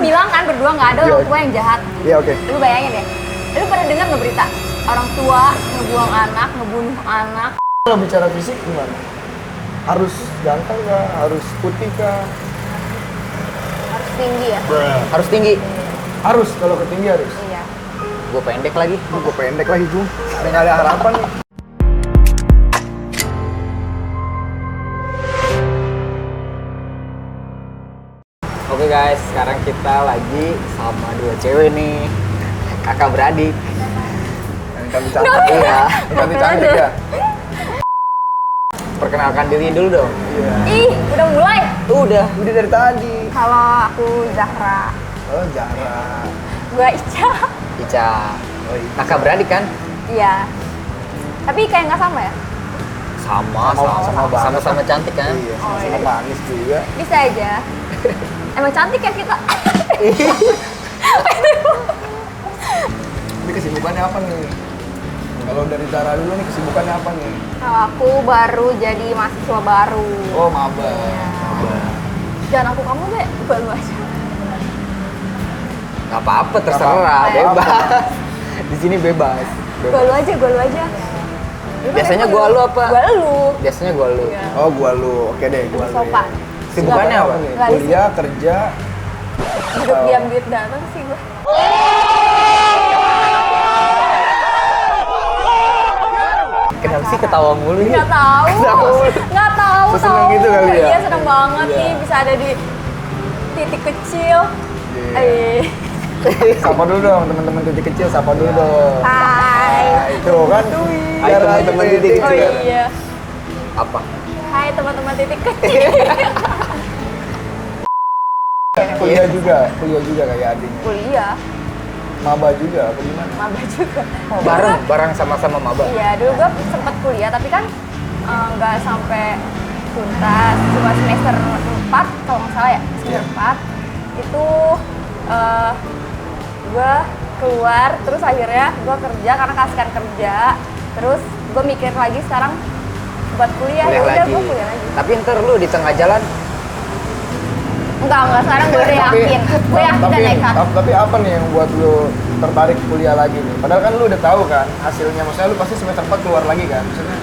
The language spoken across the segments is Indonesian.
bilang kan berdua nggak ada orang tua yang jahat. Iya, oke. Lu bayangin deh. Lu pernah dengar nggak berita orang tua ngebuang anak, ngebunuh anak? Kalau bicara fisik gimana? Harus ganteng kah? Harus putih kah? Harus tinggi ya. Harus tinggi. Harus, kalau ketinggi harus. Iya. Gue pendek lagi. Gue pendek lagi, Gung. Nggak ada harapan nih. Oke guys, sekarang kita lagi sama dua cewek nih. Kakak beradik. Yang cantik-cantik. Iya. Yang cantik-cantik ya. Perkenalkan diri dulu dong. Iya. Ih, udah mulai. Udah. Udah dari tadi. Kalau aku Zahra, Oh, Zahra. gua Ica. Ica. Oh, iya. Kakak beradik kan? Iya. Tapi kayak nggak sama ya? Sama banget. Sama-sama cantik kan? Iya, Oh, sama iya. manis juga. Bisa aja. Emang cantik ya kita. Ini kesibukannya apa nih? Kalau dari Zahra dulu nih kesibukannya apa nih? Kalau aku baru jadi mahasiswa baru. Oh, maba. Iya. Maba. Jangan aku kamu deh, gua lu aja. Gak apa-apa, terserah. apa-apa. Bebas. Di sini bebas. Gua lu aja, gua lu aja. Biasanya gua lu apa? Gua lu. Biasanya gua lu. Iya. Oh, gua lu. Oke deh, gua lu. Sopan. Kesibukannya apa? nih? Nggak ada sih. Kuliah, kerja. Hidup diam duit datang sih gua. Kenapa sih ketawa mulu nih? Nggak tahu. Nggak tahu. Lu seneng tahu. gitu kali ya? Iya, seneng banget Iya. nih bisa ada di titik kecil. Iya. Eh. Sapa dulu dong, teman-teman titik kecil, sapa dulu dong. Hai. Nah, itu kan. Hai, teman-teman titik Oh kecil. iya. Apa? Hai teman-teman titik kecil. Kuliah juga kayak adiknya. Kuliah, Maba juga, apa gimana? maba juga. Bareng sama-sama maba. Iya, dulu gua sempet kuliah tapi kan nggak sampai tuntas, cuma semester 4 kalau nggak salah ya, semester 4 itu gua keluar, terus akhirnya gua kerja karena kasihkan kerja, terus gua mikir lagi sekarang buat kuliah, ya udah gua kuliah lagi. Tapi ntar lu di tengah jalan Enggak, sekarang gua udah yakin, gua yakin dan nekat. Tapi apa nih yang buat lu tertarik kuliah lagi nih? Padahal kan lu udah tahu kan hasilnya, maksudnya lu pasti semester 4 keluar lagi kan? Maksudnya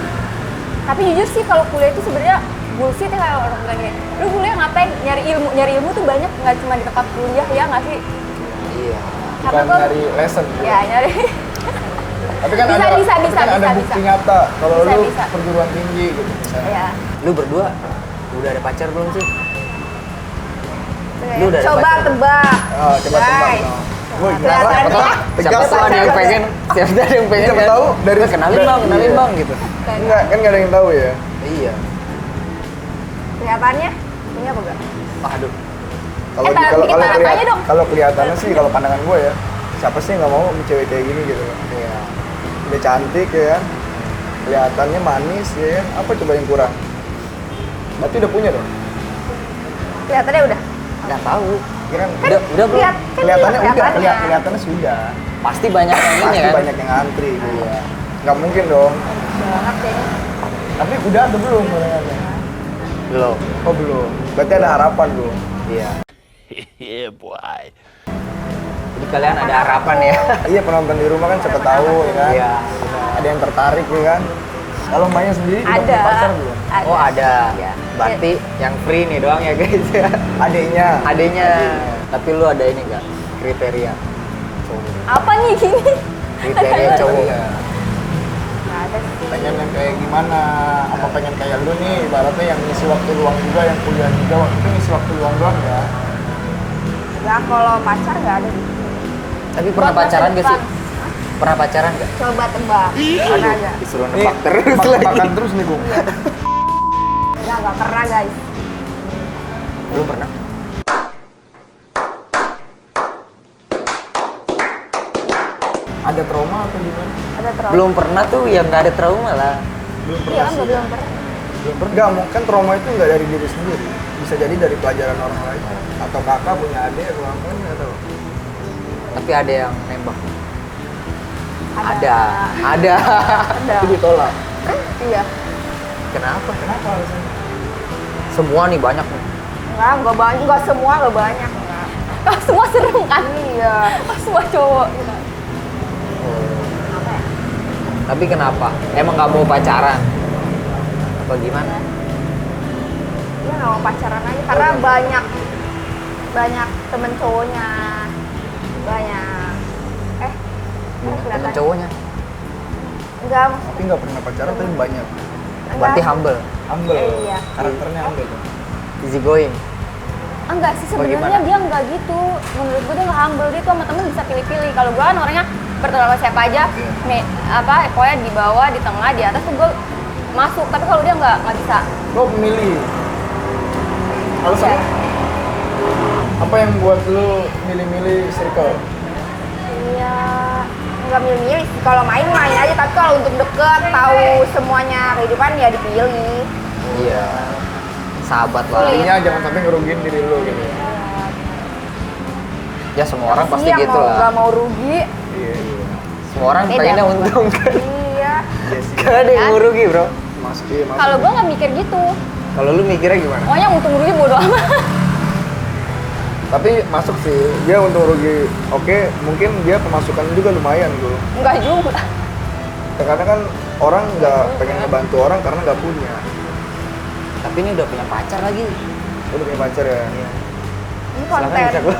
Tapi jujur sih kalau kuliah itu sebenarnya bullshit ya kayak orang bilang gini. Lu kuliah ngapain? Nyari ilmu tuh banyak, nggak cuma di tempat kuliah ya nggak sih? iya. bukan nyari lesson gitu. Ya nyari. Tapi kan Bisa, ada, bisa, tapi bisa, kan ada bisa, bukti bisa. nyata kalau Bisa, lu bisa. perguruan tinggi gitu misalnya. Ya. Lu berdua udah ada pacar belum sih? Lu udah ada Coba pacar? tebak. Oh, coba tebak. Guys. No. Woi, Kelihatannya. Siapa tahu ada yang pengen, siapa tahu ada yang pengen Siapa kan? tahu dari- kenalin Iya. bang gitu. Enggak, kan nggak ada yang tahu ya. Iya. Kelihatannya punya apa enggak? Aduh. Kalau Eh, kalau bikin kalau tanda tanya dong. kalau kelihatannya sih, kalau pandangan gue ya, siapa sih yang nggak mau sama cewek kayak gini gitu? Iya. Udah cantik ya kan, kelihatannya manis ya kan, apa coba yang kurang? Berarti udah punya dong? Kelihatannya udah. Nggak tahu. Ya kan? Udah belum? Kelihatannya udah, kelihatannya. kelihatannya sudah. Pasti banyak yang ini Pasti kan? banyak yang ngantri. Iya. Nggak mungkin dong. Banget kayaknya. Tapi udah ada belum kelihatannya? Belum. Oh belum. Berarti ada harapan belum? Iya. Yeah, boy. Jadi kalian ada harapan ya? Iya, penonton di rumah kan siapa tahu ya kan. Iya. Ada yang tertarik ya kan. Kalau mbaknya sendiri udah punya Ada. pacar belum? Oh ada. Iya. Berarti yang free nih doang ya guys ya. Adiknya. Adanya. Tapi lu ada ini nggak? Kriteria cowok. Apa nih gini? Kriteria cowok. Iya. Nggak ada sih. Pengen yang kayak gimana? Apa pengen kayak lu nih? Ibaratnya yang ngisi waktu luang juga, yang kuliah juga. Waktu itu ngisi waktu luang doang ya. Ya kalau pacar nggak ada. Tapi pernah Buat pacaran masa gak sih? depan. Pernah pacaran gak? Coba tebak. Mana aja? Disuruh Nih, nebak terus lagi. makan terus nih, Bung. Nggak pernah guys. Belum pernah. Ada trauma atau gimana? Ada trauma. Belum pernah tuh yang nggak ada trauma lah. Belum Iya kan belum pernah. Belum pernah. Enggak, kan trauma itu nggak dari diri sendiri. Bisa jadi dari pelajaran orang lain. Atau kakak punya adik atau apa, nggak tahu. Tapi ada yang nembak. Ada. Ada. Ada. Itu ditolak. Iya. Kenapa? Kenapa alasannya? Semua nih banyak nih. Enggak banyak. Enggak semua, enggak banyak. Enggak semua kan? Iya. Semua cowok gitu. Oh. Apa ya? Tapi kenapa? Emang nggak mau pacaran? Apa gimana? Dia nggak mau pacaran aja karena banyak temen cowoknya, banyak. Temen Kelihatan. cowoknya. Enggak, maksudnya Tapi nggak pernah pacaran tapi banyak. Berarti humble, Humble. Iya. Karakternya humble. easy going. enggak sih sebenarnya Bagaimana? dia enggak gitu. Menurut gue dia nggak humble, dia tuh sama temen bisa pilih-pilih. Kalau gue kan orangnya berteman sama siapa aja, pokoknya di bawah, di tengah, di atas tuh gue masuk. Tapi kalau dia nggak bisa. Lo memilih. Alasannya? Apa yang buat lo milih-milih circle? Iya, nggak milih-milih sih. Kalau main aja, tapi kalau untuk deket, tahu semuanya kehidupan ya dipilih. Iya. Sahabat lah. Intinya jangan sampai ngerugiin diri lo gitu. Ya semua orang pasti Yang gitu mau, lah. nggak mau rugi. Iya. Semua orang beda pengennya sama untung gua. kan. Iya. Iya sih. Gak ada yang mau rugi bro. Masuk iya masuk. Kalau gue nggak mikir gitu. Kalau lu mikirnya gimana? Pokoknya untung rugi bodo amat. Tapi masuk sih. Dia untung rugi. Oke, mungkin dia pemasukan juga lumayan tuh. Enggak juga. Karena kan orang nggak pengen ngebantu orang karena nggak punya. Tapi ini udah punya pacar lagi. Udah punya pacar ya. Ini Silakan konten. bisa gua.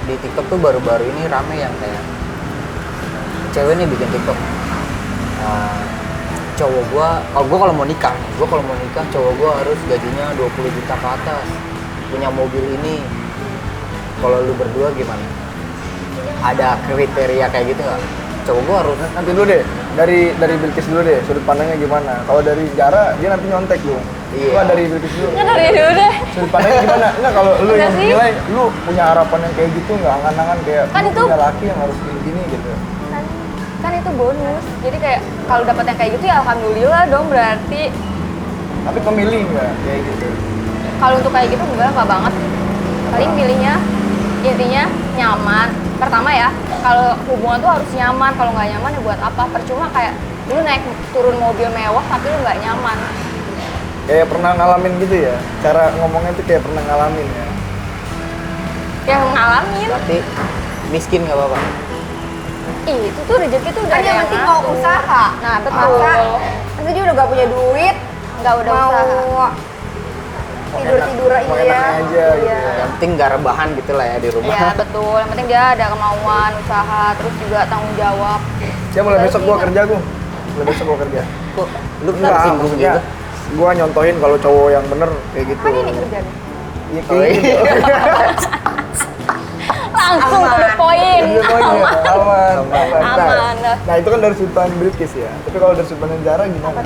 Di TikTok tuh baru-baru ini rame yang kayak cewek nih bikin TikTok. Cowok gua kalau mau nikah cowok gua harus gajinya 20 juta ke atas, punya mobil ini. Kalau lu berdua gimana? Ada kriteria kayak gitu nggak? Cowok gua harus Nanti dulu deh, dari Bilkis dulu deh, sudut pandangnya gimana? Kalau dari Jara, dia nanti nyontek lu. Iya. Gua dari Bilkis dulu. Nggak dari dulu deh. Sudut pandangnya gimana? Enggak, kalau lu Enggak yang sih. nilai, lu punya harapan yang kayak gitu nggak angan-angan kayak Kan lu itu- punya laki yang harus gini gitu. Kan itu bonus. Jadi kayak kalau dapat yang kayak gitu ya alhamdulillah dong berarti. Tapi pemilih nggak kayak gitu? Kalau untuk kayak gitu enggak banget. Paling pilihnya intinya nyaman. Pertama ya, kalau hubungan tuh harus nyaman. Kalau nggak nyaman ya buat apa? Percuma kayak lu naik turun mobil mewah tapi lu nggak nyaman. Kayak pernah ngalamin gitu ya? Cara ngomongnya tuh kayak pernah ngalamin ya? Ya ngalamin. berarti miskin nggak apa-apa. Ih, itu tuh rezeki tuh udah Kan yang ada penting ngatur. mau usaha. Nah, betul. Masa dia udah gak punya duit, Nggak udah mau usaha. tidur-tidur Mau aja. enaknya aja gitu Iya. ya. Yang penting gak rebahan gitu lah ya di rumah. Ya betul. Yang penting dia ada kemauan, usaha, terus juga tanggung jawab. Ya mulai besok gua kerja gua. Mulai besok gua kerja. Kok lu Enggak, tersinggung maksudnya gitu? gua nyontohin kalau cowok yang bener kayak gitu. Kan ini kerjanya. Iya Oh, kayak gitu. Langsung to the Aman. point. Iya, pokoknya aman. Aman. Nah itu kan dari sudut pandang Bilkis ya. Tapi kalau dari sudut pandang Jara gimana?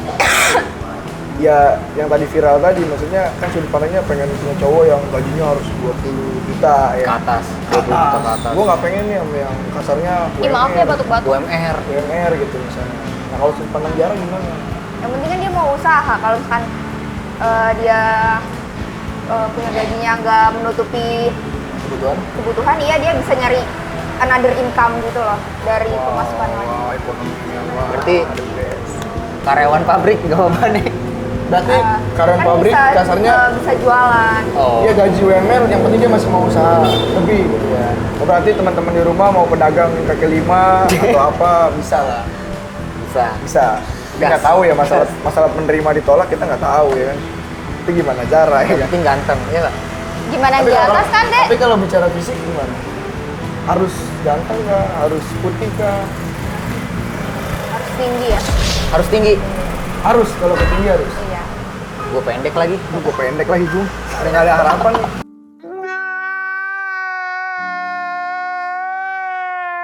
Ya yang tadi viral tadi, maksudnya kan sudut pandangnya pengen punya cowok yang gajinya harus 20 juta ya. Ke atas, 20 juta ke atas. Gue nggak pengen nih yang kasarnya Ih, maaf ya batuk-batuk. UMR. UMR gitu misalnya. Nah kalau sudut pandang Jara gimana? Yang penting kan dia mau usaha. Kalau misalkan dia punya gajinya nggak menutupi Kebutuhan? kebutuhan, iya dia bisa nyari another income gitu loh dari pemasukan lain. Wah, ekonomi. Wah, Berarti the best. Karyawan pabrik nggak apa-apa nih. Berarti karyawan Kan pabrik bisa, kasarnya bisa jualan. Oh. dia gaji UMR, yang penting dia masih mau usaha lebih gitu ya. Oh, berarti teman-teman di rumah mau pedagang kaki lima atau apa bisa lah, Bisa. bisa. Kita nggak tahu ya masalah penerima ditolak kita nggak tahu ya kan. Itu gimana cara ya Yang kan? penting ganteng, ya nggak? Gimana yang di atas kan, Dek? Tapi kalau bicara fisik gimana? Harus ganteng kah? Harus putih kah? Harus tinggi ya. Harus tinggi. Harus, kalau ketinggi harus. Iya. Gue pendek lagi. Gue pendek lagi gue. Udah nggak ada harapan nih.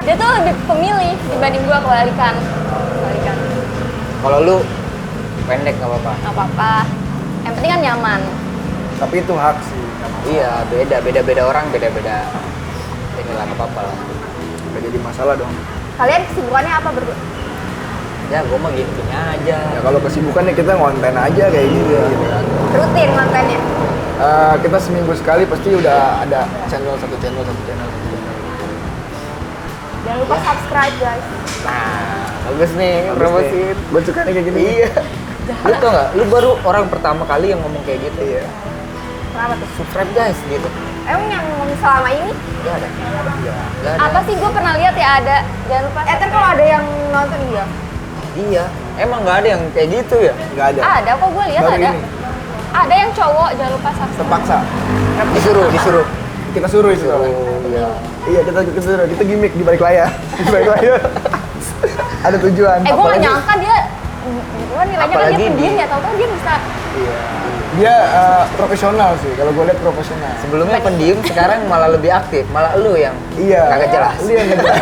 Dia tuh lebih pemilih dibanding gua kebalikan. Kalau lu pendek nggak apa-apa. Nggak apa-apa. Yang penting kan nyaman. Tapi itu hak sih. Iya, beda orang, beda-beda. Inilah nggak apa-apa lah. Nggak jadi masalah dong. Kalian kesibukannya apa berdua? Ya, gue mah gini-gini aja. Ya kalau kesibukannya kita ngonten aja kayak gitu kan. Rutin kontennya. Kita seminggu sekali pasti udah ada satu channel. Jangan lupa subscribe guys. Nah, bagus nih promosiin. Gue suka nih kayak gini. Iya. Lu tau nggak? Lu baru orang pertama kali yang ngomong kayak gitu. Iya. Kenapa tuh? Subscribe guys, gitu. Emang yang ngomong selama ini? Nggak ada. Nggak ada. Apa sih gue pernah lihat ya ada, jangan lupa. Kan kalau ada yang nonton iya. Iya, emang nggak ada yang kayak gitu ya? Nggak ada. Ada kok gue lihat Baru ada. ini. Ada yang cowok jangan lupa subscribe. Terpaksa. Disuruh. Kita suruh itu. Oh iya. Iya, kita suruh. Kita gimmick di balik layar. Di balik layar. Ada tujuan. Gue gak Apalagi- nyangka dia gitu kan nilainya kan Apalagi dia pendiam di- ya, tau-tau dia bisa. Iya. Dia profesional sih, kalau gue lihat profesional. Sebelumnya pendiam, sekarang malah lebih aktif. Malah lu yang Iya. kagak jelas. Dia yang nggak jelas.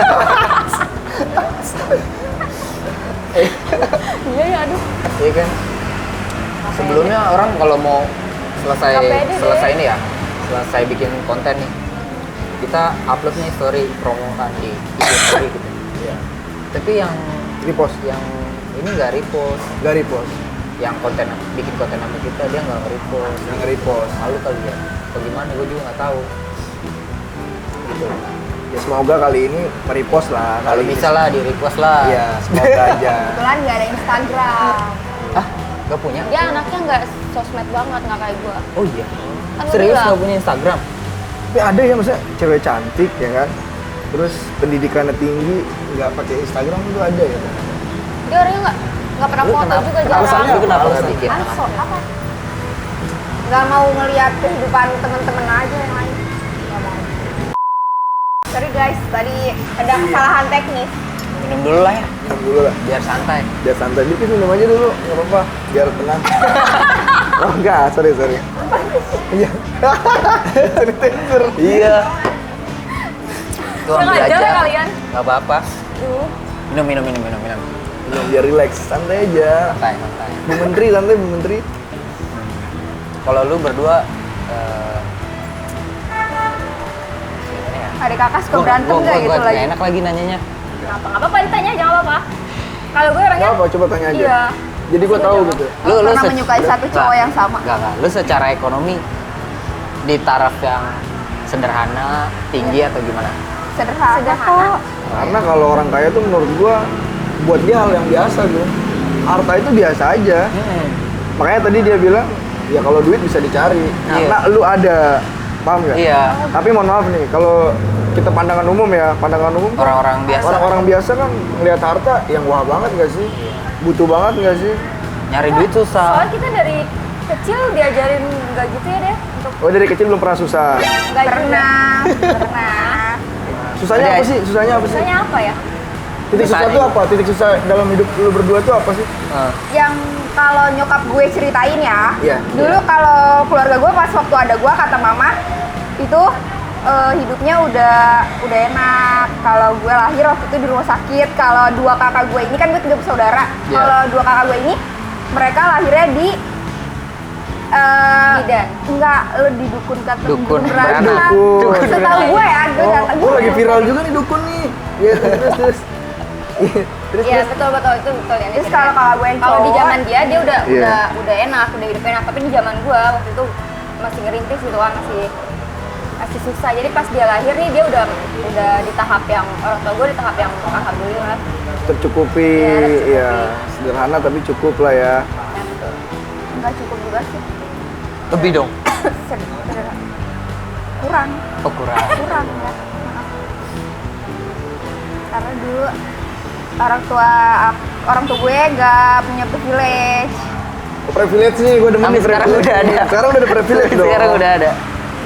Iya ya aduh. Iya kan? Sebelumnya orang kalau mau selesai Nggak pede deh. selesai ini ya, selesai bikin konten nih, kita upload nih story promokan di IG story gitu. Iya. Tapi yang Repost. ini nggak repost, Gak repost. yang konten bikin konten sama kita dia nggak repost. Yang repost. Malu kali ya? Atau gimana? Gue juga nggak tahu. Gitu. Ya semoga kali ini merepost lah. Kalau kali bisa ini. lah di repost lah. Iya, semoga aja. Kebetulan nggak ada Instagram. Ah, nggak punya? Dia anaknya nggak sosmed banget, nggak kayak gue. Oh iya. Kan gua Serius bilang. nggak punya Instagram? Tapi ada ya maksudnya cewek cantik ya kan. Terus pendidikannya tinggi, nggak pakai Instagram itu ada ya. Dia orangnya nggak pernah Lu foto kenapa? juga alasannya jarang. Lu kenapa Alasan. bikin? Anso apa? Nggak mau ngelihat kehidupan temen-temen aja yang lain. Nggak mau. Sorry guys, tadi ada kesalahan teknis. Minum dulu lah ya, Minum dulu lah. biar santai. Biar santai dikit minum aja dulu, nggak apa-apa. Biar tenang. Oh enggak, sorry. Iya. Sanitizer. Iya. Tuh ambil Sengaja aja. ya kalian. Gak apa-apa. Duh. Minum. Minum biar relax, santai aja. Santai. Bu Menteri, santai Bu Menteri. Kalau lu berdua, Adik kakak suka berantem nggak gitu gua lagi? enak lagi nanyanya. Nggak apa-apa ditanya aja nggak apa-apa. Kalau gue orangnya Nggak apa, coba tanya aja. Iya. Jadi gue tahu gitu. Lu Pernah se- menyukai satu cowok yang sama? Enggak. Lu secara ekonomi di taraf yang sederhana, tinggi atau gimana? Sederhana kok. Karena kalau orang kaya tuh menurut gua buat dia hal yang biasa tuh. Harta itu biasa aja. Makanya tadi dia bilang, ya kalau duit bisa dicari. Karena lu ada. Paham nggak? Iya. Tapi mohon maaf nih, kalau kita pandangan umum ya, pandangan umum kan Orang-orang biasa. orang-orang biasa kan ngelihat harta yang wah banget nggak sih? Butuh banget nggak sih? Nyari duit susah. soalnya kita dari kecil diajarin nggak gitu ya deh untuk Oh dari kecil belum pernah susah. nggak Pernah. Susahnya Ada- apa sih? Susahnya apa sih? Susahnya apa ya? Titik susah Misalnya. tuh apa? Titik susah dalam hidup lu berdua tuh apa sih? Yang kalau nyokap gue ceritain ya, Iya. dulu kalau keluarga gue pas waktu ada gue kata mama itu hidupnya udah enak. Kalau gue lahir waktu itu di rumah sakit. Kalau dua kakak gue ini kan gue 3 bersaudara. Iya. Kalau dua kakak gue ini mereka lahirnya di Bidan. enggak, lo di dukun kata Dukun beranak. Dukun. Setahu gue ya, gue Oh, kata oh, lagi viral juga nih dukun nih. Iya, terus. Iya, terus. Iya betul itu betul yang Terus diceritain. kalau kakak gue yang kalau di cowok, zaman dia udah Iya. udah enak, udah hidup enak. Tapi di zaman gua waktu itu masih ngerintis gitu kan, masih susah. Jadi pas dia lahir nih dia udah di tahap yang orang tua gue di tahap yang alhamdulillah. Tercukupi, Iya, tercukupi. ya sederhana tapi cukup lah ya. enggak cukup juga sih. Lebih dong. Sederhana. Kurang Oh kurang. ya. Maaf. Karena dulu orang tua gue nggak punya privilege. Privilege nih, gue demen Tapi nih sekarang privilege. udah ada. Sekarang udah ada privilege dong. Sekarang udah ada.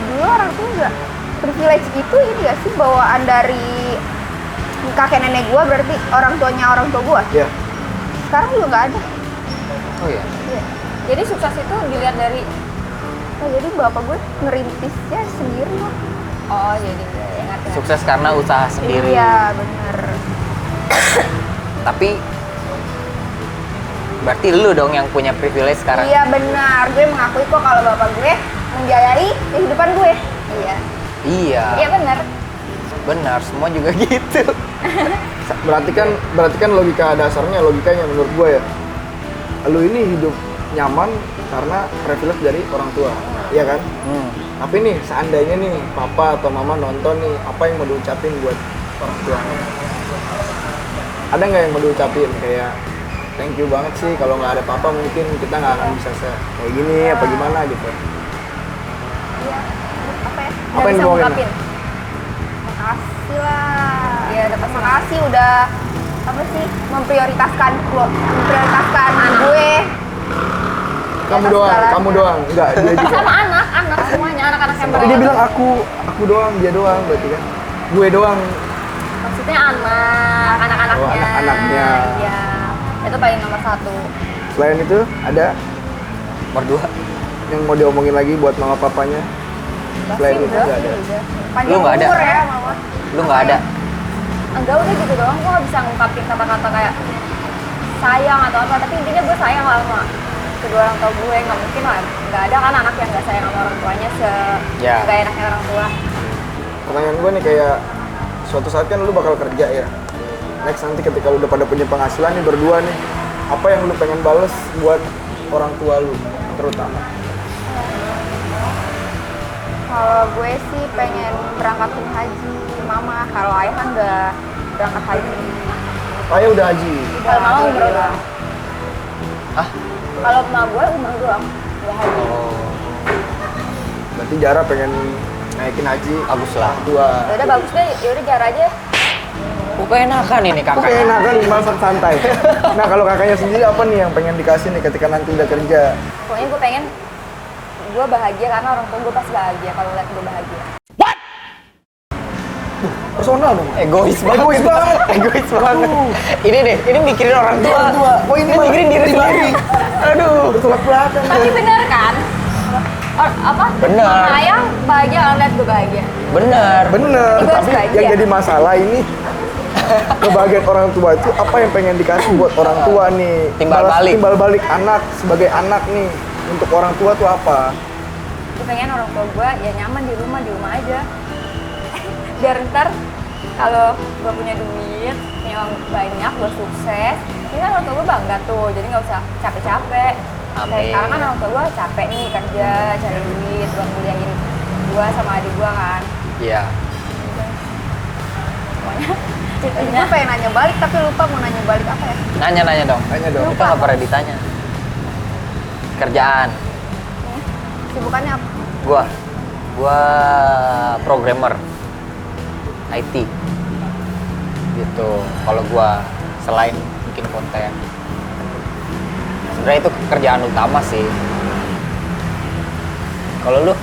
Dulu orang tua nggak privilege itu ini gak sih bawaan dari kakek nenek gue, berarti orang tuanya orang tua gue. Ya, Sekarang juga nggak ada. Oh iya. Iya. Jadi sukses itu dilihat dari Nah, jadi bapak gue ngerintisnya sendiri loh. oh jadi ya, ngerti. Sukses karena usaha sendiri. Iya bener. Tapi berarti lu dong yang punya privilege sekarang. Iya benar. Gue mengakui kok kalau bapak gue membiayai kehidupan gue. Iya. Iya. Iya benar. Benar, semua juga gitu. berarti kan logikanya menurut gue ya. Lu ini hidup nyaman karena privilege dari orang tua, iya kan? Tapi nih seandainya nih papa atau mama nonton nih, apa yang mau diucapin buat orang tua? Ada nggak yang mau diucapin kayak thank you banget sih, kalau nggak ada papa mungkin kita nggak akan bisa kayak gini apa gimana gitu? Iya. Apa ya? Apa Nggak yang bisa dibawain? ngungkapin. makasih lah. Iya, dapat makasih udah apa sih memprioritaskan gue. Kamu atas doang, segalanya. kamu doang. Enggak, dia juga. sama anak semuanya, anak-anak yang Tadi dia bilang aku doang, dia doang berarti kan. Gue doang. maksudnya anak-anaknya. Oh, anak-anaknya. Iya. Itu paling nomor 1. Selain itu ada Berdua. yang mau diomongin lagi buat mama papanya? Selain itu udah. nggak ada. Panjang Lu nggak ada? umur ya, Mama. Lu nggak ada? Enggak, udah gitu doang. Gue gak bisa ngungkapin kata-kata kayak sayang atau apa. Tapi intinya gue sayang lah sama kedua orang tua gue. Nggak mungkin lah. Nggak ada kan anak yang nggak sayang sama orang tuanya Ya. nggak enaknya orang tua. Pertanyaan gue nih kayak suatu saat kan lu bakal kerja ya. Next nanti ketika lu udah pada punya penghasilan nih berdua nih, apa yang lu pengen bales buat orang tua lu terutama? Kalau gue sih pengen berangkatin haji Mama. Kalau ayah kan udah berangkat haji. Ayah udah haji. Kalau mama umroh doang. Hah? Kalau emak gue umroh doang. Nggak haji. Oh, Berarti Jara pengen naikin haji bagus lah. tua. Ya udah bagus deh. Ya udah jar aja. Gue enakan ini Aku kakak. enakan masak santai. Nah kalau kakaknya sendiri apa nih yang pengen dikasih nih ketika nanti udah kerja? Pokoknya gue pengen gue bahagia karena orang tua gue pasti bahagia kalau lihat gue bahagia. Personal dong. Egois banget. Egois banget. Egois banget. Ini deh, ini mikirin orang tua. Orang tua. Oh, ini mikirin diri sendiri. Aduh. Bertolak belakang. Tapi benar kan? Apa? Benar. Mama ayah bahagia kalau lihat gue bahagia. Bener. Bener. Egois Tapi bahagia. yang jadi masalah ini kebahagiaan orang tua itu apa yang pengen dikasih buat orang tua nih? Timbal Balas balik. Timbal balik anak sebagai anak nih untuk orang tua tuh apa? Gue pengen orang tua gue ya nyaman di rumah aja. Biar ntar kalau gue punya duit, punya uang banyak, gue sukses, ini kan orang tua gue bangga tuh, jadi nggak usah capek-capek. Amin. Kayak sekarang kan orang tua gue capek nih kerja, cari duit, buat kuliahin gue sama adik gue kan. Iya. Pokoknya Gue ceritanya pengen nanya balik tapi lupa mau nanya balik apa ya. Nanya dong. Tanya dong. Kita nggak pernah ditanya. Kerjaan. Sibukannya apa? Gua programmer IT gitu. Kalau gua selain bikin konten, sebenarnya itu kerjaan utama sih. Kalau lu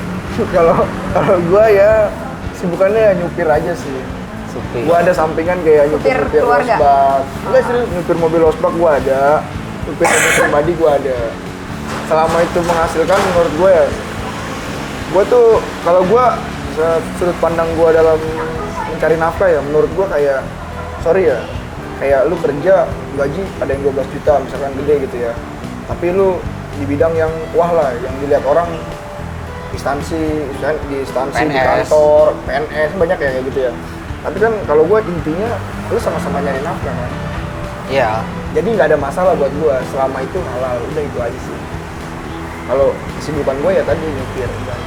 kalau gua ya sibukannya nyupir aja sih. Supi. Gua ada sampingan kayak Supir nyupir keluarga? losbak. Enggak serius, nyupir mobil losbak gua ada. Nyupir mobil pribadi gua ada. Selama itu menghasilkan menurut gua ya. Gua tuh kalau gua sudut pandang gua dalam mencari nafkah ya, menurut gua kayak sorry ya. Kayak lu kerja gaji ada yang 12 juta misalkan gede gitu ya. Tapi lu di bidang yang wah lah, yang dilihat orang instansi di PNS. kantor, PNS banyak ya kayak gitu ya. Tapi kan kalau gue intinya lu sama-sama nyari nafkah kan. Iya. Jadi nggak ada masalah buat gue selama itu halal, udah itu aja sih. Kalau kesibukan gue ya tadi nyupir udah.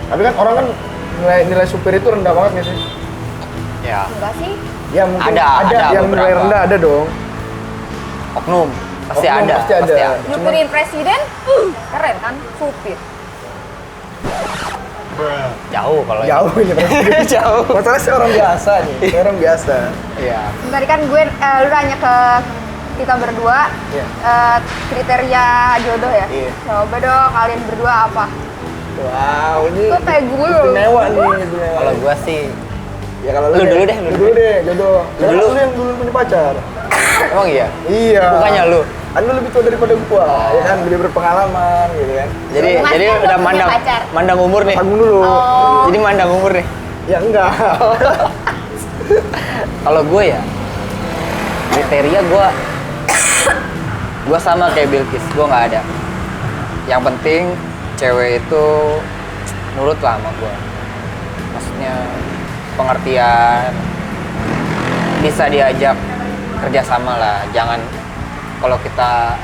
Tapi kan orang kan nilai supir itu rendah banget nggak sih? Ya. enggak sih. Ya mungkin Ada yang nilai beberapa. rendah ada dong. Oknum pasti Oknum ada. pasti ada. Nyupirin presiden, keren kan? Supir. Jauh kalau ini. Jauh ini presiden. Jauh. Masalahnya sih orang biasa nih, kayak orang biasa. Iya. Tadi kan gue lu nanya ke kita berdua Iya. kriteria jodoh ya. Iya. Coba dong kalian berdua apa? Wow, ini Kok kayak gue? istimewa nih, istimewa. Kalau gua sih Ya kalau Lu dulu deh, lu dulu deh, jodoh. Lu Lu dulu. lu yang dulu punya pacar. emang iya. Iya. Bukannya lu. Kan lu lebih tua daripada gua, ya kan, lebih berpengalaman gitu kan. Jadi Mas jadi kan udah belum punya mandang pacar. mandang umur nih. Tanggung dulu. Jadi mandang umur nih. Ya enggak. Kalau gue ya kriteria gue sama kayak Bilkis, gue nggak ada. Yang penting cewek itu nurut lah sama gue. Maksudnya pengertian, bisa diajak kerjasama lah. Jangan kalau kita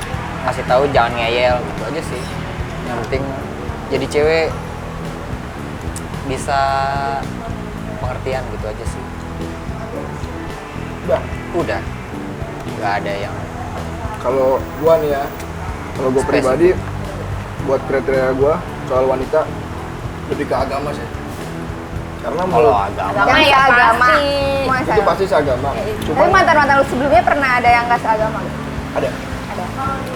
ngasih tahu jangan ngeyel gitu aja sih. Yang penting jadi cewek bisa pengertian gitu aja sih. Udah nggak ada yang Kalau gua nih ya, kalau gua Spesifik. pribadi buat kriteria gua soal wanita lebih ke agama sih. Karena Kalau menurut agama Agama Yang ya seagama. pasti. Semua yang itu seagama. pasti seagama. Tapi Cuman mantan-mantan lu sebelumnya pernah ada yang nggak seagama? ada. Ada.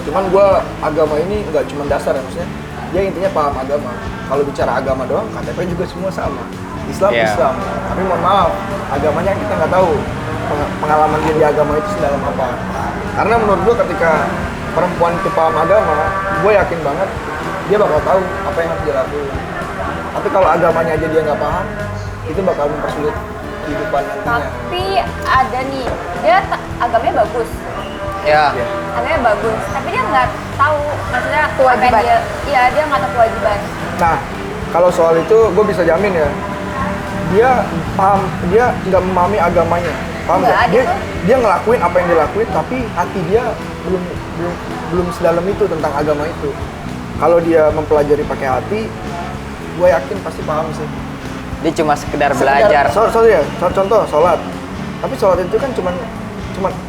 Cuman gue agama ini nggak cuma dasar ya, maksudnya dia intinya paham agama. Kalau bicara agama doang, KTP juga semua sama. Islam Iya. Islam. Tapi mohon maaf, agamanya kita nggak tahu pengalaman dia di agama itu sedalam apa. Karena menurut gue ketika perempuan itu paham agama, gue yakin banget dia bakal tahu apa yang harus dia lakuin. Tapi kalau agamanya aja dia nggak paham, itu bakal mempersulit kehidupan nantinya. Tapi ada nih, dia agamanya bagus. ya. Iya. Agamanya bagus, tapi dia nggak tahu maksudnya Kewajiban. apa yang dia nggak tahu kewajiban. Nah, kalau soal itu gue bisa jamin ya, dia paham, dia nggak memahami agamanya, paham Nggak, nggak? dia Dia, tuh- dia ngelakuin apa yang dilakuin, tapi hati dia belum sedalam itu tentang agama itu. Kalau dia mempelajari pakai hati, gue yakin pasti paham sih. Dia cuma sekedar Sekedar- belajar. contoh sholat, tapi sholat itu kan cuman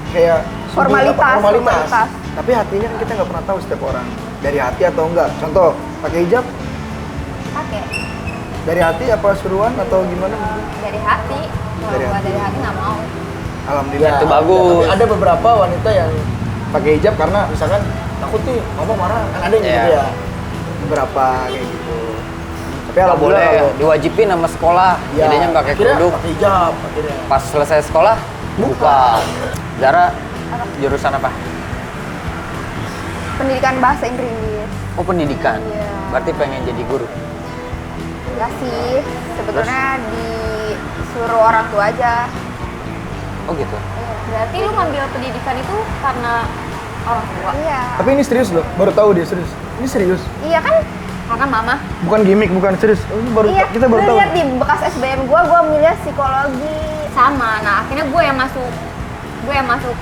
kayak Formalitas, formalitas. formalitas. Tapi hatinya kan kita nggak pernah tahu setiap orang dari hati atau enggak. Contoh pakai hijab Pakai dari hati apa suruhan atau gimana? dari hati. Kalau Dari nggak hati. dari hati nggak mau. Alhamdulillah. Itu bagus. Tapi ada beberapa wanita yang pakai hijab karena misalkan takut nih ngomong marah, kan ada yang Iya. gitu ya. Beberapa kayak gitu. Tapi Nggak alhamdulillah boleh kalau- diwajibin sama sekolah. Ya, Jadinya pakai akhirnya kerudung. pakai hijab akhirnya. Pas selesai sekolah buka. Zara jurusan apa? Pendidikan bahasa Inggris. Oh, pendidikan. Iya. Berarti pengen jadi guru. Enggak sih, sebetulnya disuruh orang tua aja. Oh gitu. Berarti lu ngambil pendidikan itu karena orang tua. Iya. Tapi ini serius loh, baru tahu dia serius. Ini serius. Iya kan? Karena mama. Bukan gimmick, bukan serius. Oh, ini baru Iya. kita baru Lu tahu. lihat di bekas SBM gua milih psikologi. Sama. Nah akhirnya gue yang masuk